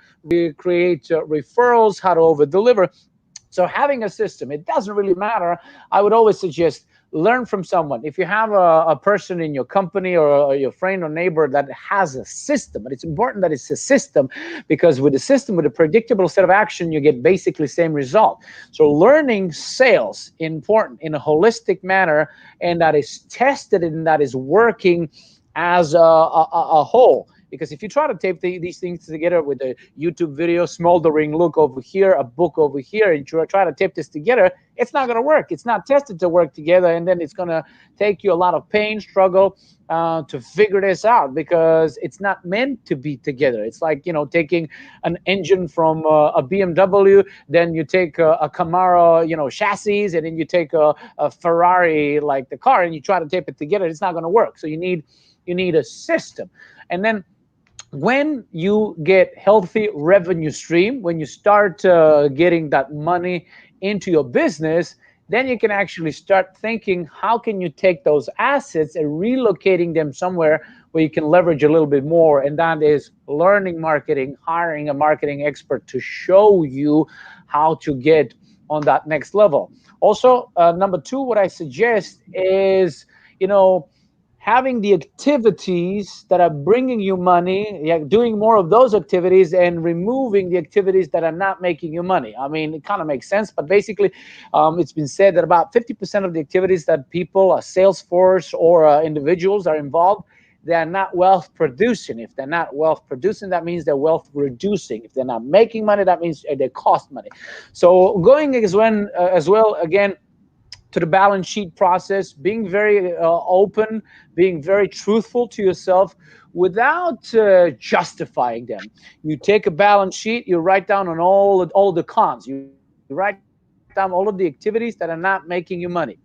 Speaker 3: create referrals, how to over-deliver. So having a system, it doesn't really matter. I would always suggest learn from someone. If you have a person in your company or your friend or neighbor that has a system, but it's important that it's a system, because with a system, with a predictable set of action, you get basically the same result. So learning sales, important in a holistic manner, and that is tested and that is working as a whole. Because if you try to tape these things together with a YouTube video, smoldering look over here, a book over here, and you try to tape this together, it's not going to work. It's not tested to work together, and then it's going to take you a lot of pain, struggle to figure this out, because it's not meant to be together. It's like, taking an engine from a BMW, then you take a Camaro, chassis, and then you take a Ferrari, like the car, and you try to tape it together. It's not going to work. So you need a system. And then when you get healthy revenue stream, when you start getting that money into your business, then you can actually start thinking, how can you take those assets and relocating them somewhere where you can leverage a little bit more? And that is learning marketing, hiring a marketing expert to show you how to get on that next level. Also, number 2, what I suggest is, having the activities that are bringing you money, doing more of those activities and removing the activities that are not making you money. I mean, it kind of makes sense, but basically it's been said that about 50% of the activities that people, a sales force or individuals are involved, they are not wealth producing. If they're not wealth producing, that means they're wealth reducing. If they're not making money, that means they cost money. So going as well, again, to the balance sheet process, being very open, being very truthful to yourself without justifying them. You take a balance sheet, you write down on all the cons. You write down all of the activities that are not making you money.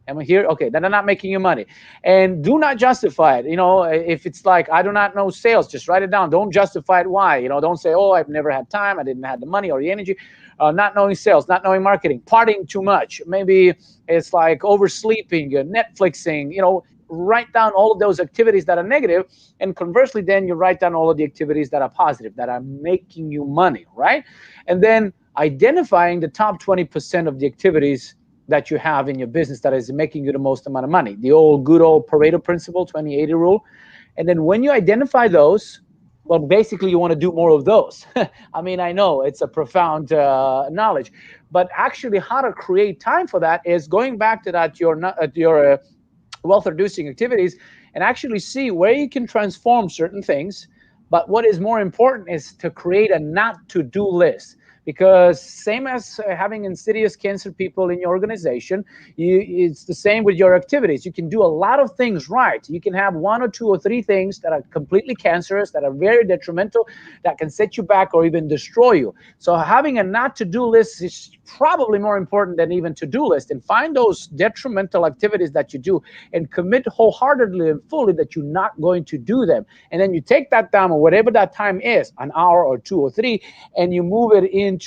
Speaker 3: Am I here? Okay, that are not making you money. And do not justify it. If it's like, I do not know sales, just write it down. Don't justify it why. Don't say, oh, I've never had time, I didn't have the money or the energy. Not knowing sales, not knowing marketing, partying too much. Maybe it's like oversleeping, Netflixing, write down all of those activities that are negative, and conversely, then you write down all of the activities that are positive, that are making you money, right? And then identifying the top 20% of the activities that you have in your business that is making you the most amount of money. The good old Pareto principle, 20-80 rule. And then when you identify those, well, basically you want to do more of those. I mean, I know it's a profound knowledge, but actually how to create time for that is going back to that, your wealth reducing activities, and actually see where you can transform certain things. But what is more important is to create a not to do list. Because same as having insidious cancer people in your organization, it's the same with your activities. You can do a lot of things right. You can have 1 or 2 or 3 things that are completely cancerous, that are very detrimental, that can set you back or even destroy you. So having a not to do list is probably more important than even to-do list. And find those detrimental activities that you do and commit wholeheartedly and fully that you're not going to do them. And then you take that time, or whatever that time is, an hour or 2 or 3, and you move it into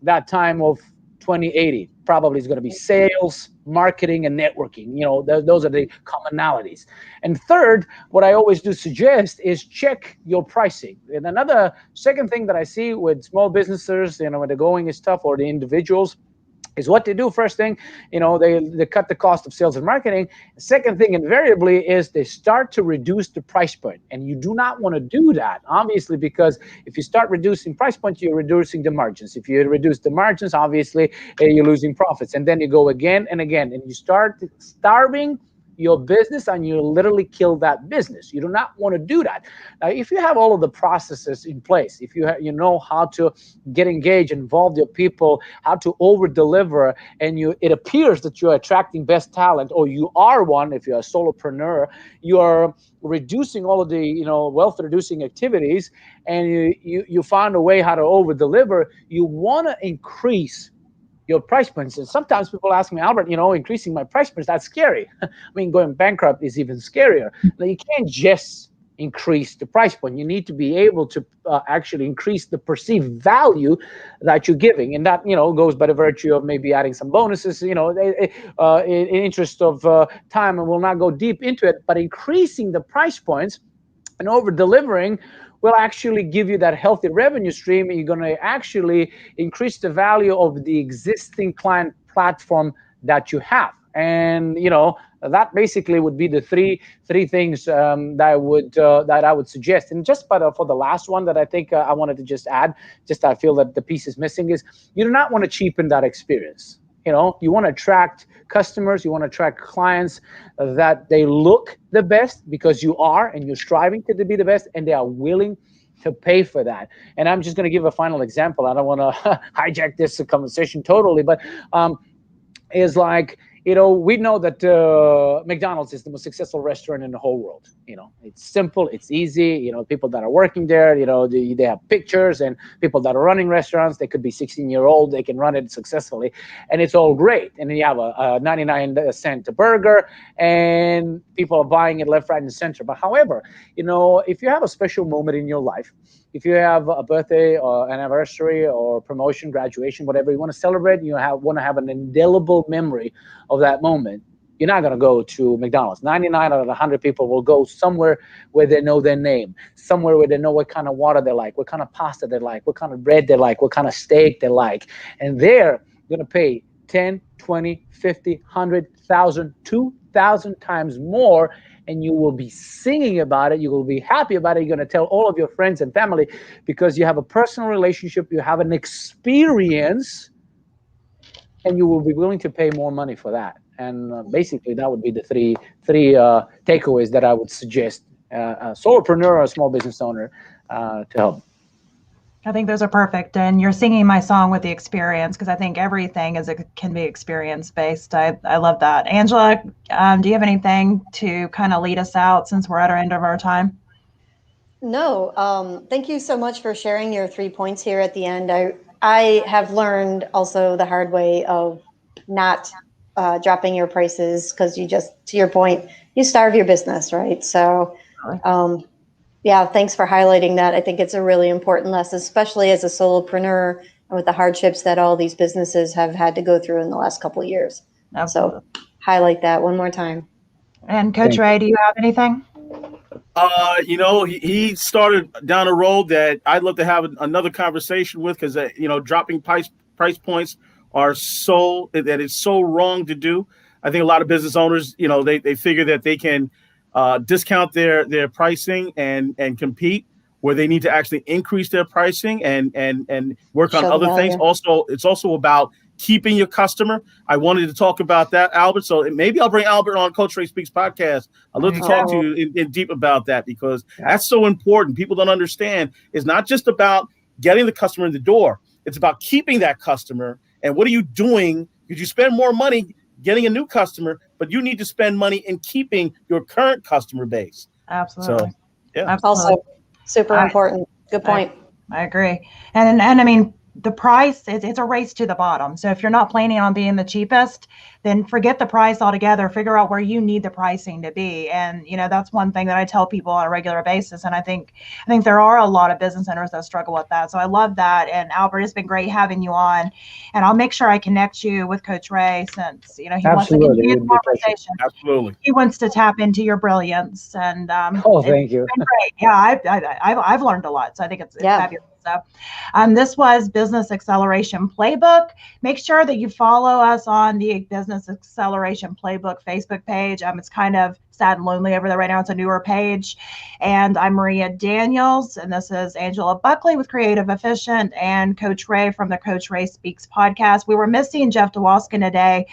Speaker 3: that time of 20-80. Probably is going to be sales, marketing, and networking. You know, those are the commonalities. And third, what I always do suggest is check your pricing. And another second thing that I see with small businesses, you know, when the going is tough, or the individuals, is what they do. First thing, you know, they cut the cost of sales and marketing. Second thing, invariably, is they start to reduce the price point. And you do not want to do that, obviously, because if you start reducing price points, you're reducing the margins. If you reduce the margins, obviously, you're losing profits. And then you go again and again, and you start starving your business, and you literally kill that business. You do not want to do that. Now, if you have all of the processes in place, if you know how to get engaged, involve your people, how to over deliver, and it appears that you're attracting best talent, or you are one, if you're a solopreneur, you are reducing all of the, you know, wealth reducing activities, and you find a way how to over deliver, you want to increase your price points. And sometimes people ask me, Albert, you know, increasing my price points, that's scary. I mean, going bankrupt is even scarier. Now, you can't just increase the price point. You need to be able to actually increase the perceived value that you're giving. And that, you know, goes by the virtue of maybe adding some bonuses, you know, in interest of time, and we'll not go deep into it, but increasing the price points and over delivering will actually give you that healthy revenue stream. You're going to actually increase the value of the existing client platform that you have. And, you know, that basically would be the three things that I would suggest. And just for the last one that I think I wanted to just add, I feel that the piece is missing, is you do not want to cheapen that experience. You know, you want to attract customers, you want to attract clients that they look the best, because you are, and you're striving to be the best, and they are willing to pay for that. And I'm just going to give a final example. I don't want to hijack this conversation totally, but is like, you know, we know that McDonald's is the most successful restaurant in the whole world. You know, it's simple, it's easy. You know, people that are working there, you know, they have pictures, and people that are running restaurants, they could be 16-year-old, they can run it successfully, and it's all great. And then you have a 99-cent burger, and people are buying it left, right, and center. But however, you know, if you have a special moment in your life, if you have a birthday or anniversary or promotion, graduation, whatever you want to celebrate, you want to have an indelible memory of that moment, you're not going to go to McDonald's. 99 out of 100 people will go somewhere where they know their name, somewhere where they know what kind of water they like, what kind of pasta they like, what kind of bread they like, what kind of steak they like. And they're going to pay 10, 20, 50, 100,000, 2,000 times more, and you will be singing about it. You will be happy about it. You're going to tell all of your friends and family, because you have a personal relationship, you have an experience, and you will be willing to pay more money for that. And basically, that would be the three takeaways that I would suggest a solopreneur or a small business owner to help.
Speaker 1: I think those are perfect. And you're singing my song with the experience, because I think everything can be experience-based. I love that. Angela, do you have anything to kind of lead us out, since we're at our end of our time?
Speaker 4: No. Thank you so much for sharing your 3 points here at the end. I have learned also the hard way of not dropping your prices, because you just, to your point, you starve your business, right? So yeah, thanks for highlighting that. I think it's a really important lesson, especially as a solopreneur and with the hardships that all these businesses have had to go through in the last couple of years. Absolutely. So highlight that one more time.
Speaker 1: And Coach Ray, do you have anything?
Speaker 2: You know, he started down a road that I'd love to have another conversation with, because, you know, dropping price price points are so that it's so wrong to do. I think a lot of business owners, they figure that they can discount their pricing and compete, where they need to actually increase their pricing and work on other things. Also, it's also about keeping your customer. I wanted to talk about that, Albert. So maybe I'll bring Albert on Coach Ray Speaks podcast. I'd love to talk to you in deep about that, because that's so important. People don't understand. It's not just about getting the customer in the door. It's about keeping that customer. And what are you doing? Because you spend more money getting a new customer, but you need to spend money in keeping your current customer base.
Speaker 1: Absolutely.
Speaker 2: So, yeah.
Speaker 1: Absolutely.
Speaker 4: Also, super important. Good point.
Speaker 1: I agree. And I mean, the price, it's a race to the bottom. So if you're not planning on being the cheapest, then forget the price altogether. Figure out where you need the pricing to be. And, that's one thing that I tell people on a regular basis. And I think there are a lot of business owners that struggle with that. So I love that. And Albert, it's been great having you on. And I'll make sure I connect you with Coach Ray, since, he wants to continue the conversation.
Speaker 2: Absolutely.
Speaker 1: He wants to tap into your brilliance. And
Speaker 3: thank you.
Speaker 1: It's been great. Yeah, I've learned a lot. So I think it's fabulous. So this was Business Acceleration Playbook. Make sure that you follow us on the Business Acceleration Playbook Facebook page. It's kind of sad and lonely over there right now. It's a newer page. And I'm Maria Daniels, and this is Angela Buckley with Creative Efficient, and Coach Ray from the Coach Ray Speaks podcast. We were missing Jeff Dwoskin today.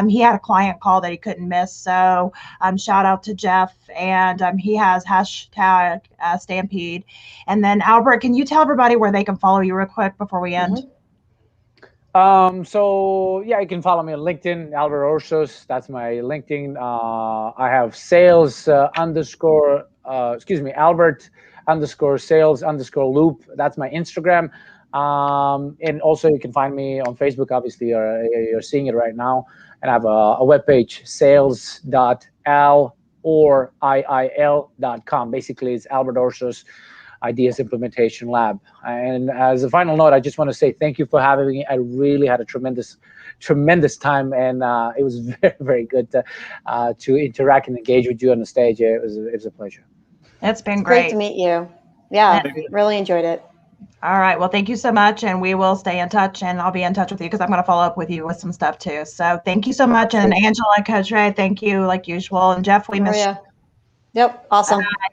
Speaker 1: He had a client call that he couldn't miss. So shout out to Jeff. And he has hashtag Stampede. And then Albert, can you tell everybody where they can follow you real quick before we end?
Speaker 3: So yeah, you can follow me on LinkedIn, Albert Orsos. That's my LinkedIn. I have Albert_sales_loop. That's my Instagram. And also you can find me on Facebook, obviously, you're seeing it right now. And I have a webpage, sales.al.com. Basically, it's Albert Orsos Ideas Implementation Lab. And as a final note, I just want to say thank you for having me. I really had a tremendous time, and it was very, very good to interact and engage with you on the stage. It was a pleasure.
Speaker 1: It's been great
Speaker 4: to meet you. Yeah, really enjoyed it.
Speaker 1: All right. Well, thank you so much, and we will stay in touch, and I'll be in touch with you because I'm going to follow up with you with some stuff too. So thank you so much. And Angela, Coach Ray, thank you like usual. And Jeff, we miss you.
Speaker 4: Yep. Awesome.